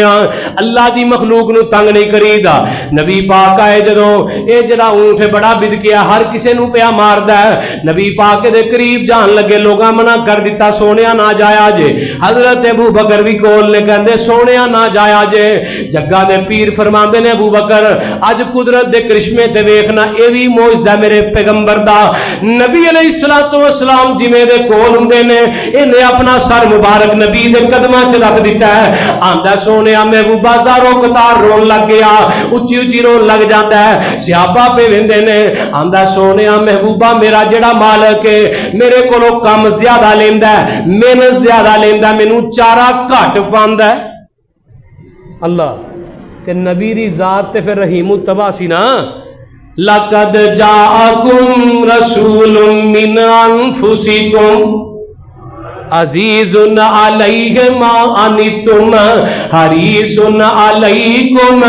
اللہ دی مخلوق نو تنگ نہیں کریدا نبی پاک آئے جدوں اے جڑا اونٹ بڑا بدکیا ہر کسے نو پیا ماردا ہے نبی پاک دے قریب جان لگے لوگاں منع کر دیتا سونیا نہ جایا جے حضرت ابو بکر بھی کول نے کہندے سونیا نہ جایا جے جگاں دے پیر فرماندے نے ابو بکر اج قدرت دے کرشمے تے ویکھنا اے بھی موجزہ میرے پیغمبر دا نبی علیہ الصلوۃ والسلام جویں دے کول ہوندے نے انہیں اپنا سر مبارک نبی دے قدماں چ رکھ دیتا ہے آندا سونیا محبوبہ زارو قطار رون لگ گیا اچھی اچھی رون لگ جاتا ہے صحابہ پہ ویندے نے آندا سونیا محبوبہ میرا جڑا مالک ہے میرے کولوں کم زیادہ لیندا ہے محنت زیادہ لیندا مینوں چارہ گھٹ پاندا ہے اللہ تے نبی دی ذات تے پھر رحیم التبا سی نا لَقَدْ جَاءَكُمْ رَسُولٌ مِّنْ أَنفُسِكُمْ عَزِيزٌ عَلَيْهِ مَا عَنِتُّمْ حَرِيصٌ عَلَيْكُمْ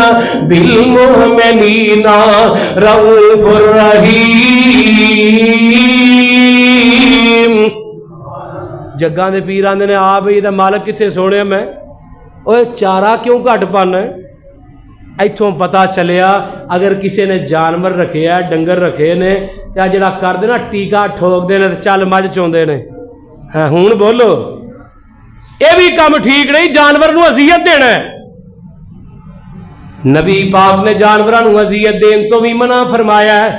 بِالْمُؤْمِنِينَ رَءُوفٌ رَحِيمٌ جگاں دے پیر آندے نے آ بھئی دا مالک کتھے سونے میں اوے چارہ کیوں گھٹ پانا ہے ایتھوں پتا چلیا اگر کسی نے جانور رکھے ہے ڈنگر رکھے نے یا جڑا کر دینا ٹیکا ٹھوک دینے چل مجھ چوندے نے ہون بولو اے بھی کام ٹھیک نہیں جانور نو اذیت دینا ہے نبی پاک نے جانوراں نو اذیت دین تو بھی منع فرمایا ہے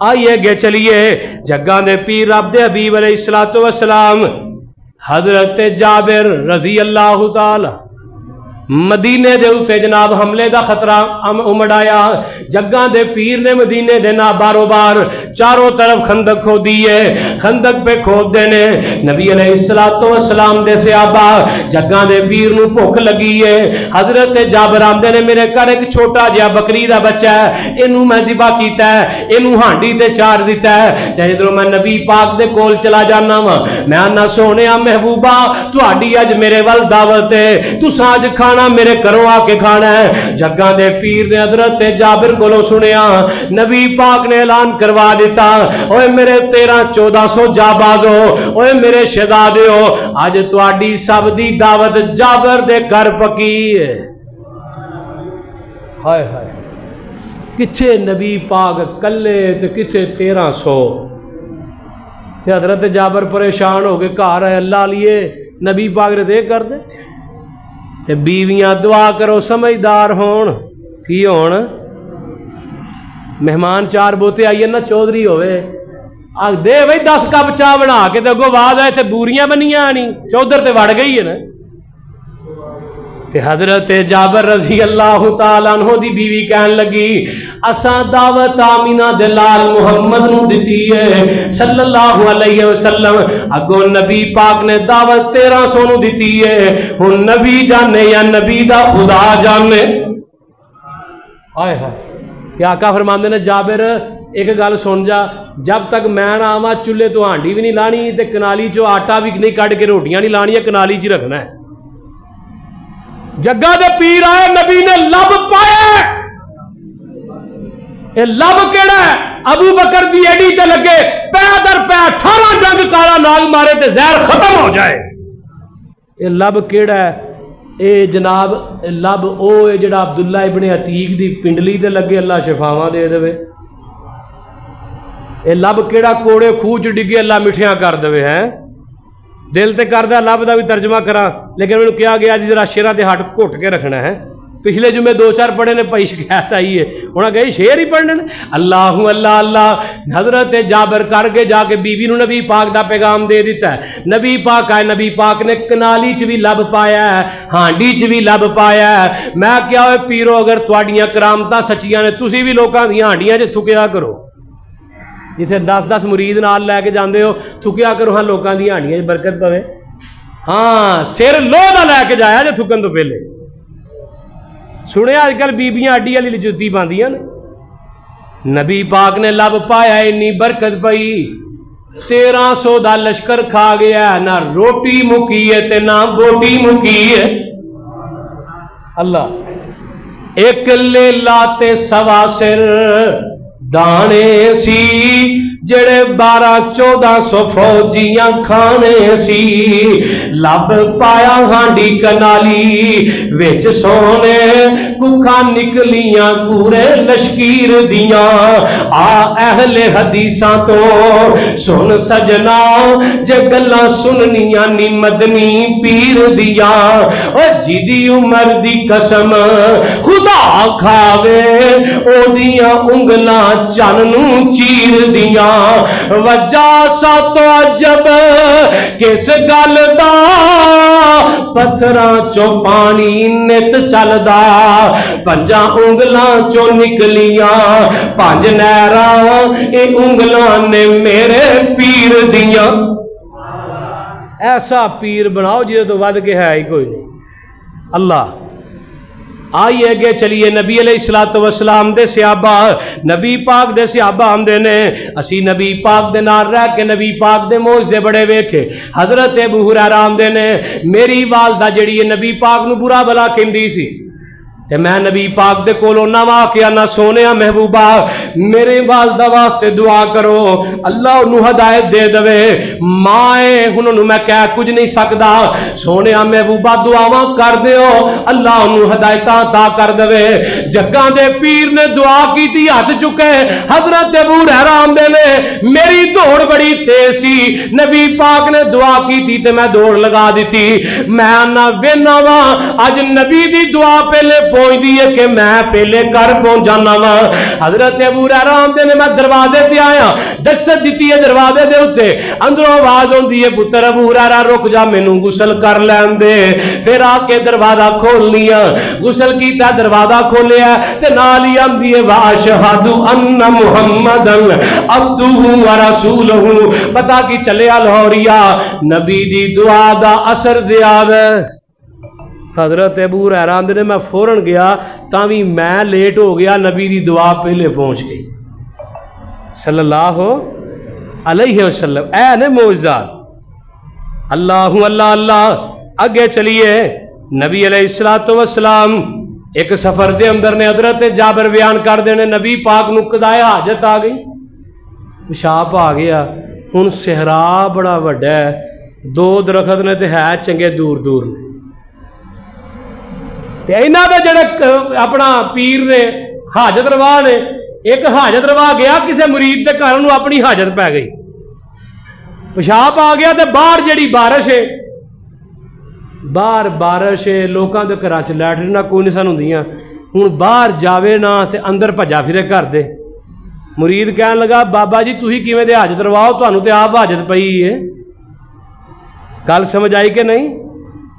آئیے گے چلیے جگاں دے پیر رب دے حبیب علیہ الصلوۃ والسلام حضرت جابر رضی اللہ تعالی مدینے دے اتے جناب حملے دا خطرہ امڑ آیا. جگاں دے پیر نے مدینے دے نا بارو بار چاروں طرف خندق کھو دیئے. خندق پہ کھود دینے نبی علیہ السلام دے صحابہ جگاں دے پیر نو بھوک لگی ہے. حضرت جابر آمدے نے میرے گھر ایک چھوٹا جہا بکری دا بچہ ہے, اینو میں ذبح کیتا ہے, اینو ہانڈی تے چار دیتا ہے. تے جدوں میں نبی پاک دے کول چلا جانا وا میں آنا سونیا محبوبہ تہاڈی اج میرے ول دعوت ہے, تساں اج کھانا میرے گھروں آ کے کھانا ہے. جگاں دے پیر نے حضرت جابر کو سنیا, نبی پاک نے اعلان کروا دیتا, اوے میرے 1300-1400 جابازو, اوے میرے شہزادیو, اج تہاڈی سب دی دعوت جابر دے گھر پکی ہے. ہائے ہائے کتھے نبی پاک کلے تے کتھے 1300. تے حضرت جابر پریشان ہو گئے, گھر ہے اللہ لیے نبی پاک نے دے کر دے. تے بیویاں دعا کرو سمجھدار ہون کی ہون. مہمان چار بوتے آئیے نا چودھری ہوئے آگ دے بھئی 10 کپ چاہ بنا کے تے اگوں بعد آئے تے بوریاں بنیاں نہیں چودھر تے وڑ گئی ہے نا. تے حضرت جابر رضی اللہ تعالیٰ عنہ دی بیوی کہن لگی اساں دعوت آمینہ دلال محمد نو دیتی ہے صلی اللہ علیہ وسلم, اگوں نبی پاک نے دعوت 1300 نو دیتی ہے. ہن نبی جانے یا نبی دا خدا جانے. آئے ہائے کہ آقا فرماندے نے جابر ایک گل سن جا, جب تک میں نہ آواں چولہے تو ہانڈی بھی نہیں لانی تے کنالی چو آٹا بھی نہیں کٹ کے روٹیاں نہیں لانی, کنالی چ رکھنا ہے. جگہ دے پیر آئے نبی نے لب پایا. یہ لب کیڑا ہے؟ ابو بکر دی ایڈی تے لگے پے در پے 18 ڈنگ کالا ناگ مارے تے زہر ختم ہو جائے. یہ لب کیڑا ہے؟ اے جناب لب او ہے جڑا عبداللہ ابن عتیق دی پنڈلی تے لگے اللہ شفاواں دے دے. اے لب کیڑا کوڑے خوچ ڈگے اللہ مٹھیاں کر دے ہیں. دل تے کردہ لب دا بھی ترجمہ کرا لیکن انہوں کیا گیا جی ذرا شیرہ دے ہاتھ گھٹ کے رکھنا ہے. پچھلے جمعے 2-4 پڑھے نے پئی شکایت آئی ہے انہاں کہے شیر ہی پڑھنے اللہ اللہ اللہ. حضرت جابر کر کے جا کے بیوی نو نبی پاک دا پیغام دے دیتا ہے. نبی پاک آئے, نبی پاک نے کنالی چ بھی لب پایا ہے, ہانڈی چ بھی لب پایا ہے. میں کیا ہوئے پیرو اگر تواڈیاں کرامتاں سچیاں نے تسی بھی لوکاں دیاں ہانڈیاں چ تھکیا کرو. جتھے 10-10 مرید نال لے کے جاندے ہو تھکیا کرو ہاں لوکاں دی ہانڈیاں چ برکت پوے. ہاں سر لوہ دا لے کے جایا جے تھکن تو پہلے. سنیا اج کل بیبیاں اڈی والی جُتی پاندیاں نے. نبی پاک نے لب پایا انی برکت پئی 1300 دا لشکر کھا گیا, نہ روٹی مکی ہے تے نہ بوٹی مکی ہے. اللہ ایک لیلا تے سوا سر دانے سی جڑے 1200-1400 فوجیاں کھانے سی. لب پایا ہانڈی کنالی وچ سونے ککھاں نکلیاں پورے لشکیر دیاں. آ اہل حدیثاں تو سن سجنا جے گلاں سننیاں نی مدنی پیر دیاں. او جدی عمر دی قسم خدا کھاوے او دیاں انگلاں چن نو چیر دیاں. وجہ سا تو عجب کس گل دا پتھراں چو پانی نت چلدا. 5 انگلاں چو نکلیاں 5 نہراں اے انگلاں نے میرے پیر دیاں. ایسا پیر بناؤ جے تو ود کے ہے ہی کوئی نہیں. اللہ آئیے گے چلیے نبی علیہ السلام دے صحابہ نبی پاک دے صحابہ آمدے نے اسی نبی پاک دے نال رہ کے نبی پاک دے معجزے بڑے ویکھے. حضرت ابو ہریرہ آمدے نے میری والدہ جڑی ہے نبی پاک نو برا بلا کہندی سی تے میں نبی پاک دے کولوں نہ واقعہ نہ سونیا محبوبہ میرے والدہ واسطے دعا کرو اللہ انہوں ہدایت دے دوے. مائے انہوں میں کہہ کچھ نہیں سکدا, سونیا محبوبہ دعاواں کر دیو اللہ انہوں ہدایتاں عطا کر دوے. جگاں دے پیر نے دعا کی تھی ہاتھ چکے. حضرت ابو ہریرہ آمدے نے میری دوڑ بڑی تیز سی, نبی پاک نے دعا کی تھی تے میں دوڑ لگا دیتی. میں نہ وینا وا اج نبی دی دعا پہلے पहुंचती है कि मैं पहले घर पहुंच जाना वा। हजरत अबू हुरैरा आंदे ने मैं दरवाजे ते आया, दस्तक दी है दरवाजे दे उत्ते, अंदरों आवाज आती है पुत्र अबू हुरैरा रुक जा, मैनू गुसल कर लैन दे। फिर आके दरवाजा खोल लिया, गुसल किया, दरवाजा खोलिया ते नाल ही आंदी है वा अशहदु अन्ना मुहम्मदन अब्दुहु व रसूलुहु। पता की चलिया लाहौरिया, नबी दी दुआ दा असर ज़्यादा। हजरत अबू हुरैरा आंदे ने मैं फौरन गया तावी मैं लेट हो गया, नबी दी दुआ पहले पहुंच गई सल्लल्लाहु अलैहि वसल्लम। ऐ ने मौजज़ात। अल्लाहु अल्लाह अल्लाह। आगे चलिए, नबी अलैहिस्सलातु वस्सलाम एक सफर दे अंदर ने हजरत जाबिर बयान कर देने, नबी पाक नूं कदाए हाजत आ गई, पेशाब आ गया। हुण सहरा बड़ा वड्डा है, दो दरखत ने ते है चंगे दूर दूर ने, ते इन्हां दे जिहड़े अपना पीर ने हाजत रवा ने, एक हाजत रवा गया किसी मुरीद के घर, उन्होंने अपनी हाजत पै गई, पेशाब आ गया, तो बाहर जिहड़ी बारिश है, बाहर बारिश है, लोगों के घर च लैटरीना कोई नहीं सन हुंदियां, हुण बाहर जावे ना ते अंदर भजा फिरे घर दे। मुरीद कहन लगा बाबा जी तुसीं किवें दे हाजत रवाओ, तुहानूं ते आप हाजत पई है। गल समझ आई कि नहीं?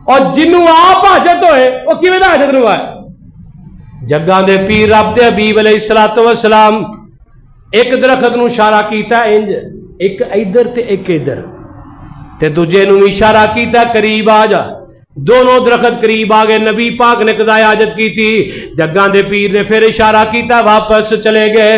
और जिन्हों आप हाजत होए वो किवें दा हाजत रवाए? जग्गां दे पीर रब दे हबीब अलैहिस्सलातु वस्सलाम एक दरखत नूं इशारा कीता इंज, एक इधर ते एक इधर, ते दूजे नूं इशारा कीता करीब आ जा। दोनों दरखत करीब आ गए, नबी पाक ने कदा हाजत की थी, जग्गां दे पीर ने फिर इशारा किया, वापस चले गए।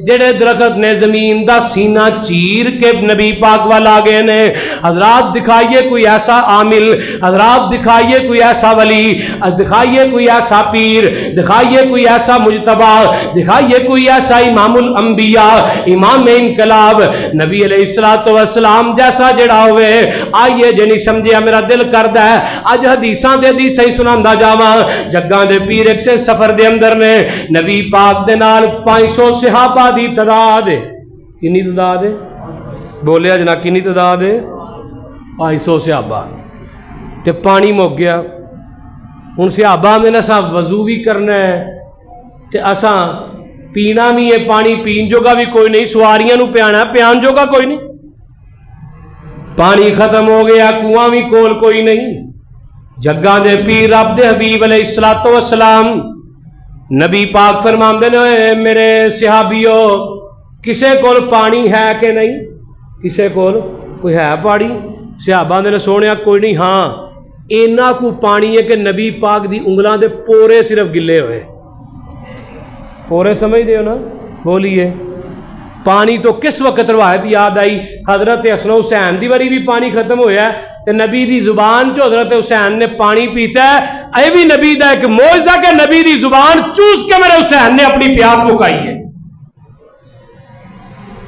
जेड़े दरखत ने जमीन दा सीना चीर के नबी पाक वाल आ गए ने। हजरात दिखाइए कोई ऐसा आमिल, हजरात दिखाइए कोई ऐसा वली, दिखाइए कोई ऐसा पीर, दिखाइए कोई ऐसा मुजतबा, दिखाइए कोई ऐसा इमामुल अंबिया, इमाम इनकलाब, नबी अलैहिस्सलातु वस्सलाम जैसा जड़ा होवे। आइए जे नहीं समझिया मेरा दिल करदा है अज हदीसां दे हदीस ही सुनांदा जावां। जग्गां दे पीर एक से सफर दे अंदर ने नबी पाक दे नाल 500 सहाबा दी तादाद है। कितनी तादाद है? बोलिया जना कितनी तादाद है? 500 सहाबा। ते पानी मुक गया। हुण सहाबा ने असां वजू भी करना है ते असां पीना भी है, पानी पीन जोगा भी कोई नहीं, सवारियां नूं पियाना पियान जोगा कोई नहीं, पानी खत्म हो गया, कुआं भी कोल कोई नहीं। जग्गां दे पीर रब दे हबीब अलैहिस्सलातु वस्सलाम नबी पाक फरमांदे ने मेरे सहाबियो किसे कोल पानी है कि नहीं? किसे कोल कोई है पानी? सहाबा ने सोनिया कोई नहीं। हाँ इन्ना को पानी है कि नबी पाक दी उंगलां दे पोरे सिर्फ गिले होए। पोरे समझदे हो ना? बोलिए। पानी तो किस वक्त रवायत याद आई? हजरत हसन हुसैन दी वारी भी पानी खत्म होया ते नबी दी जुबान चो हजरत हुसैन ने पानी पीता है। ये भी नबी दा एक मौजज़ा कि नबी दी जुबान चूस के मेरे हुसैन ने अपनी प्यास मुकाई है।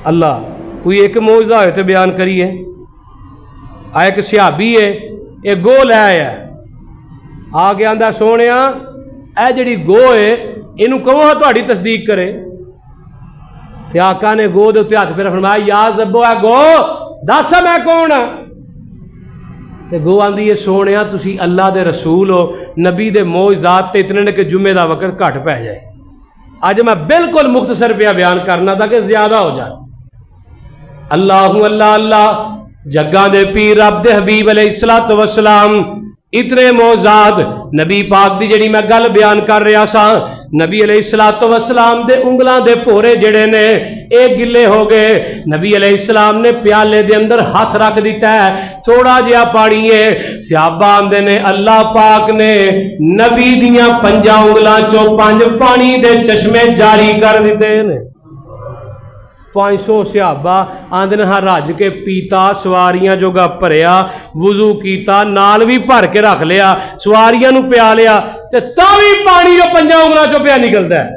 अल्लाह कोई एक मौजज़ा हो तो बयान करिए। आ एक सहाबी है, एक गो लै आया, आ के आंदा सोनिया ए जिहड़ी गो है इनू कहो तुहाडी तस्दीक करे। ते आका ने गो दे उत्ते हथ फेर फरमाया या ज़ब्बो है गो दस मैं कौन हाँ? ते गो आंदी है सोनिया तुसी अल्लाह दे रसूल हो, नबी दे मौजज़ात ते इतने ने कि जुम्मे दा वक्त घट पै जाए। अज मैं बिल्कुल मुख्तसर पिया बयान करना ताकि ज्यादा हो जाए। अल्लाहु अल्लाह अल्लाह। जग्गां दे पीर रब दे हबीब अलैहिस्सलातु वस्सलाम इतने मौजज़ात नबी पाक दी जिहड़ी मैं गल बयान कर रहा सा, नबी अलैहिस्सलातु वस्सलाम दे उंगलां दे पोरे जिहड़े ने ये गिले हो गए। नबी अलैहिस्सलाम ने प्याले दे अंदर हाथ रख दिता है, थोड़ा जिहा पानी है। सहाबा आंदे ने अल्लाह पाक ने नबी दियां 5 उंगलां चों 5 पानी दे चश्मे जारी कर दिते ने। 500 सहाबा आंदे ने हाँ रज के पीता, सवारियां जोगा भरिया, वजू किया, नाल भी भर के रख लिया, सवारियां नूं पिया लिया, ते तावी पानी जो 5 उंगलां चों पिया निकलदा है।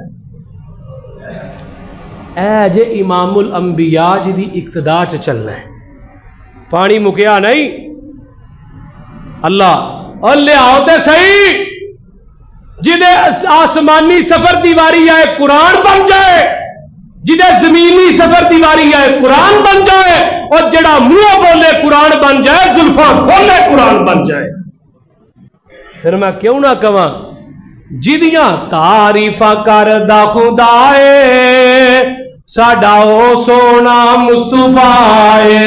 ऐ जे इमामुल अंबिया जी दी इक्तदा च चलना है। पानी मुकिया नहीं। अल्लाह और लियाओ ते सही जिदे आसमानी सफर दी वारी आए कुरान बन जाए, जिदे जमीनी सफर दी वारी आए कुरान बन जाए, और जड़ा मुंह बोले कुरान बन जाए, जुल्फां खोले कुरान बन जाए। फिर मैं क्यों ना कहां जिदियां तारीफा करदा खुदा है साडा ओ सोना मुस्तफा है।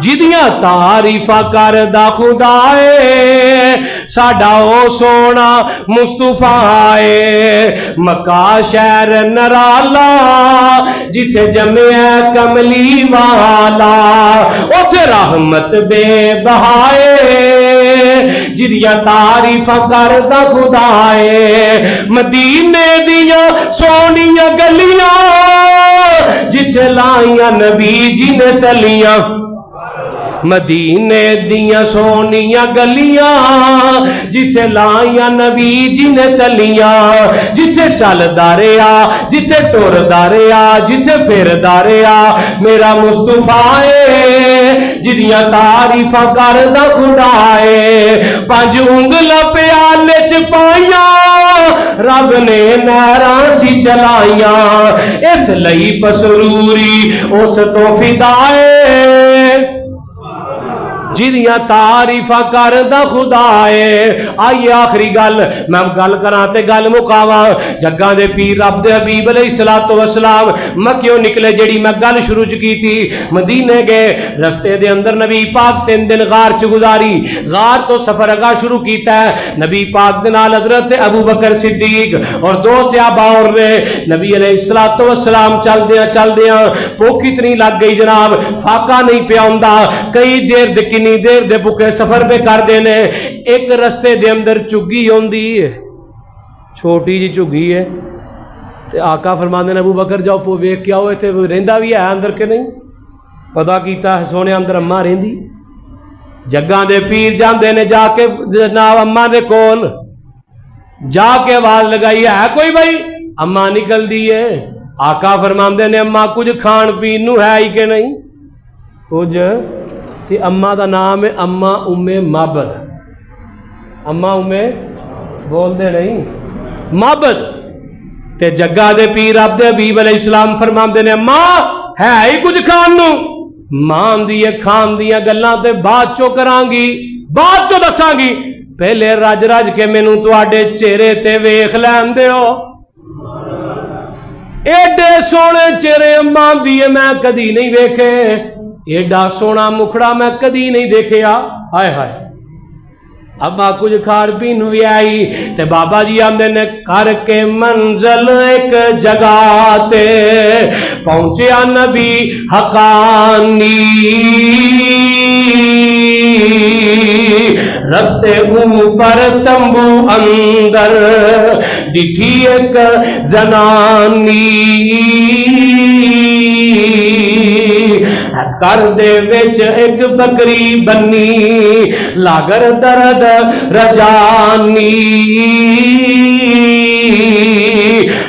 जिदियां तारीफा करदा खुदा है साडा ओ सोना मुस्तफा है। मक्का शहर नराला जिथे जम्मिया कमली वाला उथे रहमत बेबहाए जिदियां तारीफा करदा खुदा है। मदीने दियां सोनियां गलियां जिथे लाइया नबी जी ने तलियां। मदीने दियां सोनियां गलियां जिथे लाइया नबी जी ने तलियां। जिथे चलदा रहा जिथे टुरदा रहा जिथे फिरदा रहा मेरा मुस्तफा है। जिदियां तारीफा करदा खुदा है। पंज उंगलां प्याले च पाइया रब ने नहरां सी चलाइया इस लई पसरूरी उस तो फिदा है। जिदियां तारीफा करदा खुदा है। आइए आखिरी गल मैं गल करा ते गल मुकावा। जग्गां दे पीर रब दे हबीब अलैहिस्सलातु वस्सलाम मक्कियों निकले जेड़ी मैं गल शुरू च की थी। मदीने गए रस्ते दे अंदर नबी पाक 3 दिन गार च गुजारी। गार तो सफर अगा शुरू किया है नबी पाक दे नाल हजरत अबू बकर सिद्दीक और 2 सहाबा और ने। नबी अलैहिस्सलातु वस्सलाम चलदियां भुख इतनी लग गई जनाब फाका नहीं पिया हुंदा। कई देर देर दे भुखे सफर पे कर देने। एक रस्ते दे अंदर झुग्गी आउंदी है छोटी जी झुग्गी है ते आका फरमांदे ने अबू बकर जाओ वेख के आओ इत्थे रहिंदा भी है अंदर के नहीं। पता कीता है सोने अंदर अम्मा रहिंदी। जग्गां दे पीर जांदे ने जाके जनाब अम्मा दे कोल जाके आवाज लगाई है कोई भाई अम्मा निकलदी है। आका फरमांदे ने अम्मा कुछ खान पीन नूं है ही के नहीं कुछ ते अम्मा का नाम है अम्मा उम्मे माबद। अम्मा उम्मे बोलते नहीं माबद। ते जग्गा दे पीर रब दे हबीब अलैहिस्सलाम फरमांदे ने अम्मा है ही कुछ खान नूं। मां दी खान दियां गल्लां ते बाद चो करांगी बाद चो दसांगी पहले रज रज के मैनू तुहाडे चेहरे ते वेख लैन दिओ। एडे सोहणे चेहरे अम्मा दी मैं कदी नहीं वेखे। एडा सोना मुखड़ा मैं कदी नहीं देखिया। हाय हाय अम्मा कुछ खाण पीन भी आई ते बाबा जी आंदे ने करके मंजिल एक जगह ते पहुंचा नबी हकानी। रस्ते ऊपर तंबू अंदर डिठी एक जनानी। कर दे विच एक बकरी बनी लागर दर्द रजानी।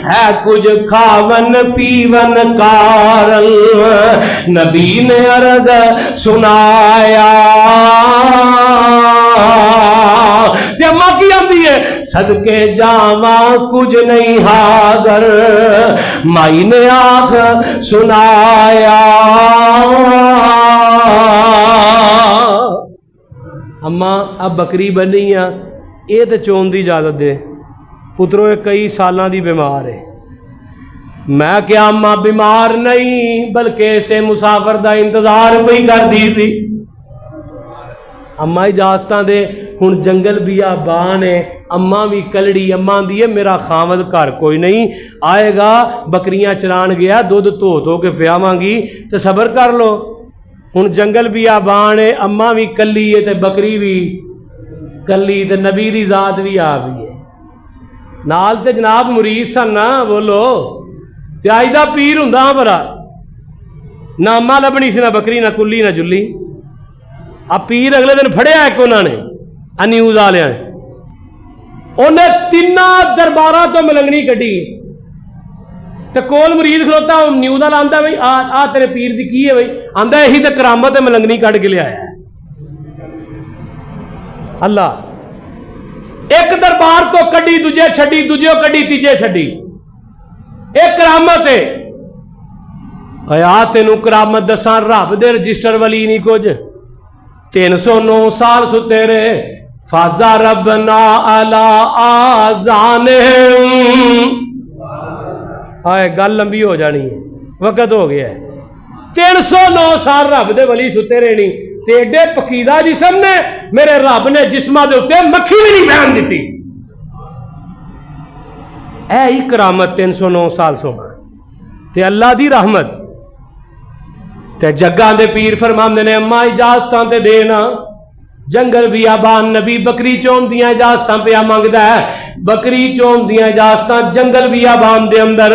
है कुछ खावन पीवन कारण नबी ने अर्ज सुनाया। अम्मा की आंदी है सदके जावा कुछ नहीं हाजर माई ने आख सुनाया। अम्मा अब बकरी बनी आ ये तो चोन की इजाजत दे पुत्रो कई सालों की बीमार है। मैं क्या अम्मा बीमार नहीं बल्कि इसे मुसाफर का इंतजार पई करदी सी। अम्मा इजाजत दे हुण जंगल बियाबान है अम्मा भी कलड़ी। अम्मा दी है मेरा खामद घर कोई नहीं आएगा बकरियां चरान गया दुध धो के पियावांगी तो सबर कर लो। हुण जंगल बियाबान है अम्मा भी कली है तो बकरी भी कली तो नबी दी जात भी आ भी है नाल ते जनाब मुरीद सन ना बोलो ते अज दा पीर हुंदा बड़ा ना अम्मा लभनी सी ना बकरी ना कुल्ली ना जुल्ली। आ पीर अगले दिन फड़िया एक उन्होंने न्यूज़ वाले उन्हें 3 दरबारा तो मलंगनी कढ़ी तो कोल मुरीद खलोता न्यूज़ वाला आंदा बई आ तेरे पीर दी की है बई आंदा यही तो करामत है मलंगनी कढ़ के लिया है। अल्लाह एक दरबार तो कढ़ी दूजे छड़ी दूजे कढ़ी तीजे छड़ी एक करामत है। आ तेनू करामत दसा रब दे रजिस्टर वाली नहीं कुछ 309 साल सुते रहे फ़ज़रबना अला आज़ानिहिम। आए गल लंबी हो जानी है, वक्त हो गया है। 309 साल रब दे वली सुते रहनी ते एडे पकीदा जिस्म ने मेरे रब ने जिस्मां दे उत्ते मक्खी भी नहीं बहन दी। ऐ ही करामत 309 साल सोना ते अल्लाह दी रहमत। ते जग्गां दे पीर फरमांदे ने अम्मा इजाजतां ते देना। जंगल बियाबान नबी बकरी चोन दियां इजाजतां पिया मंगदा है। बकरी चोन दियां इजाजतां जंगल बियाबान दे अंदर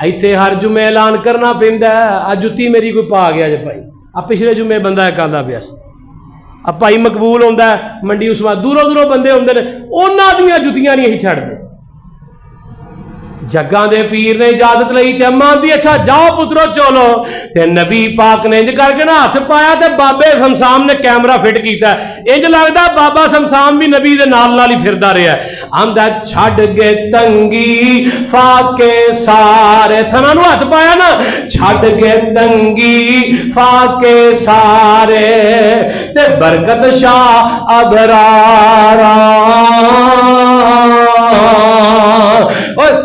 इत्थे हर जुमे ऐलान करना पैंदा है। आ जुत्ती मेरी कोई पा गया जे भाई, आ पिछले जुमे बंदा एक आंदा पिया सी, आ भाई मकबूल होंदा है मंडी उस्मान, दूरों दूरों बंदे होंदे ने, उन्हां दियां जुत्तियां नहीं छड्डदे। जग्गां दे पीर ने इजाजत लई ते अम्मा दी अच्छा जाओ पुत्रो चलो। ते नबी पाक ने इंज करके ना हथ पाया ते बाबे शमशाम ने कैमरा फिट कीता। इंज लगदा बाबा शमशाम भी नबी दे नाल नाल ही फिरदा रहा। आंदा छड्ड गए तंगी फाके सारे, थना नूं हथ पाया ना, छड्ड गए तंगी फाके सारे ते बरकत शाह अबरारा।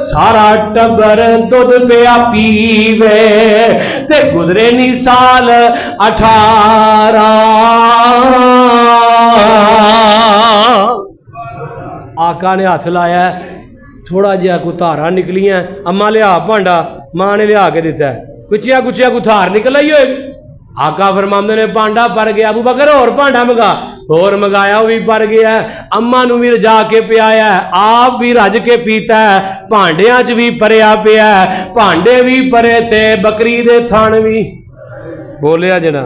सारा टब्बर दुध पिया पीवे ते गुजरे नी साल 18। आका ने हथ लाया, थोड़ा जिहा कोई धारा निकलियां। अम्मा लिया भांडा, मां ने लिया के दिता, कुचिया कुचिया कोई धार निकल आई होए। आका फरमांदे ने भांडा भर गया। अबू बकर होर भांडा मंगा, होर मंगाया, वो भी भर गया। अम्मा नूं भी रजा के पियाया, आप भी रज के पीता है, भांडियां च भी भरिया पिया, भांडे भी भरे ते बकरी दे थन भी, बोलिया जना,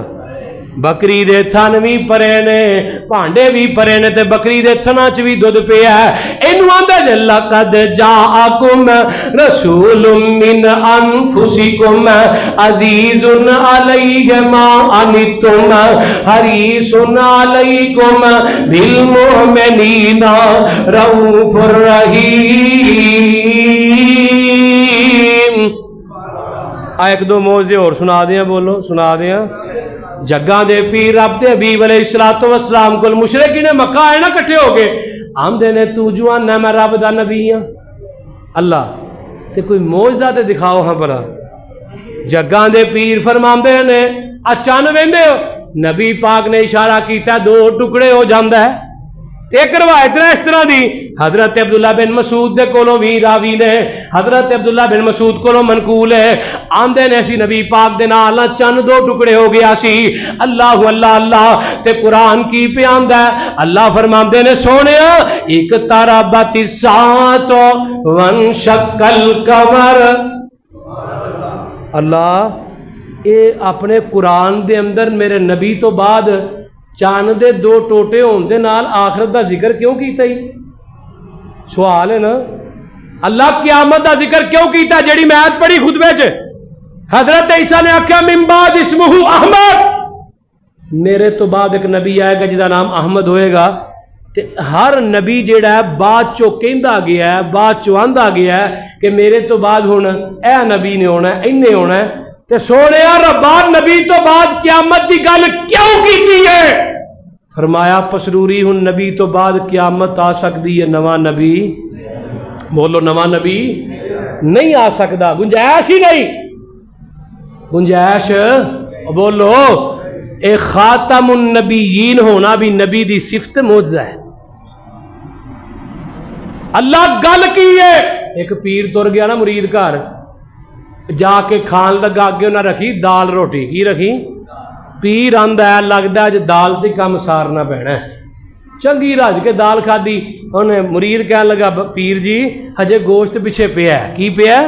बकरी दे थन भी भरे ने, भांडे भी भरे ने ते बकरी दे थना च भी दुध पिया। इनू आंदा जे लक़द जाअकुम रसूलुम मिन अनफुसिकुम अज़ीज़ुन अलैहि मा अनित्तुम हरीसुन अलैकुम बिल मुमिनीना रऊफुर रहीम। एक दो मौजे और सुना दिया, बोलो सुना दिया। जग्गां दे पीर रब दे हबीब अलैहिस्सलातु वस्सलाम कोल मुशरिकीन मक्का आए ना इकट्ठे हो गए, आंदे ने तू जुआना मैं रब दा नबी हां। अल्लाह ते कोई मौजज़ा ते दिखाओ हां भला। जग्गां दे पीर फरमांदे ने अचन वेंदे हो, नबी पाक ने इशारा किया, दो टुकड़े हो जाता है। एक रवायत है इस तरह की, हजरत अब्दुल्ला बिन मसूद दे कोलों भी रावी ने, हजरत अब्दुल्ला बिन मसूद कोलों मनकूल है, आंदे ने सी नबी पाक दे नाल चंद दो टुकड़े हो गया सी। अल्लाह अल्लाह अल्लाह ते कुरान की पे आंदा है, अल्लाह फरमांदे ने सोनिया एक तारा बाती सात वन शक्ल कमर। अल्लाह ये अपने कुरान दे अंदर मेरे नबी तो बाद चंद दे दो टोटे होने दे नाल आखिरत का जिक्र क्यों कीता ही? सवाल है ना। अल्लाह क़यामत का जिक्र क्यों कीता? जेड़ी मैं आज पढ़ी खुतबे च, हजरत ईसा ने आख्या मिन बाद इस्मुहु अहमद, मेरे तो बाद एक नबी आएगा जिसका नाम अहमद होएगा। ते हर नबी जेड़ा है बाद चो कहंदा गया है, बाद चो आंदा गया है कि मेरे तो बाद हुण ए नबी ने होना है, इन्हें होना है। ते सोनिया रब्बा नबी तो बाद क़यामत की गल क्यों की है? फरमाया पसरूरी हुण नबी तो बाद क़यामत आ सकती है, नवा नबी, बोलो नवा नबी नहीं आ सकता, गुंजाइश ही नहीं, गुंजाइश बोलो। ए खातमुन नबीयीन होना भी नबी दी सिफत मौजज़ा है। अल्लाह गल की है। एक पीर तुर गया ना मुरीद घर, जाके खान लगा, अगे उन्हें रखी दाल रोटी, की रखी? पीर आंदा है लगता अज दाल ते काम सारना पैना, चंगी रज के दाल खाधी। उन्हें मुरीद कह लगा पीर जी हजे गोश्त पिछे पिया, की पिया?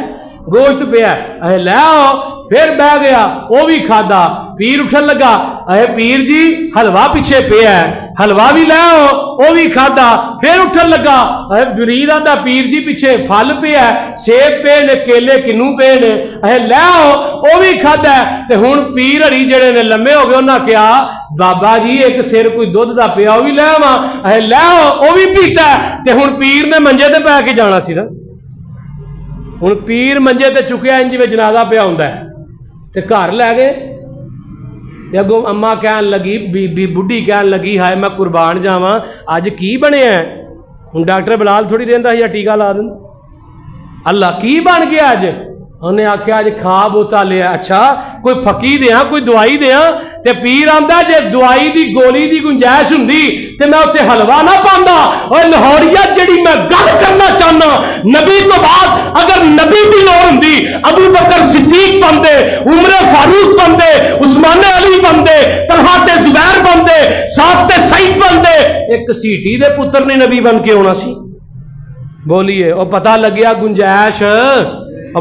गोश्त पिया। अहे लै आओ, फिर बह गया, वो भी खादा। पीर उठन लगा, अहे पीर जी हलवा पिछे पिया, हलवा भी लै आओ, वो भी खादा। फिर उठन लगा, अहे मुरीद आंदा पीर जी पिछे फल पिया, सेब पे ने, केले किनू पे ने, अहे लै आओ, वो भी खादा। ते हुण पीर हरी जेड़े ने लम्मे हो गए, उन्हें कहा बाबा जी एक सिर कोई दुध दा पिया, वो भी लै आवां, अहे लै आओ, वो भी पीता। ते हुण पीर ने मंजे ते पै के जाना सी ना, हुण पीर मंजे ते चुकिया इंज में जनाजा पिया हुंदा है, ते घर लै गए। اگوں اما کہن لگی بی بڈھی کہن لگی ہائے میں قربان جاواں اج کی بنیا ہے ہن ڈاکٹر بلال تھوڑی رہندا یا ٹیکا لا دیں اللہ کی بن گیا اج انہیں آخیا اج کھا بوتا لیا اچھا کوئی پھکی دیاں کوئی دوائی دیاں تے پیر آندا جے دوائی دی گولی دی گنجائش ہوندی تے میں اتنے حلوہ نہ پاندا اور لاہوریت جڑی میں گل کرنا چاہنا نبی تو بعد اگر نبی دی لوڑ ہوندی ابو بکر صدیق بندے عمر فاروق بندے عثمان علی بندے طلحہ تے زبیر بندے سعد تے سعید بندے ایک سیٹی دے پتر نے نبی بن کے ہونا سی بولیے اور پتہ لگیا گنجائش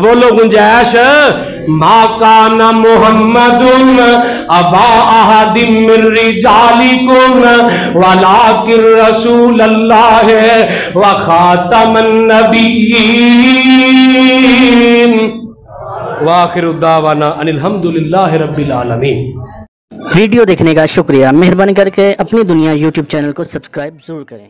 بولو گنجائش ما کان محمد ابا احد من رجالکم ولکن رسول اللہ وخاتم النبیین وآخر الدعوانا ان الحمدللہ رب العالمین۔ ویڈیو دیکھنے کا شکریہ، مہربانی کر کے اپنی دنیا یوٹیوب چینل کو سبسکرائب ضرور کریں۔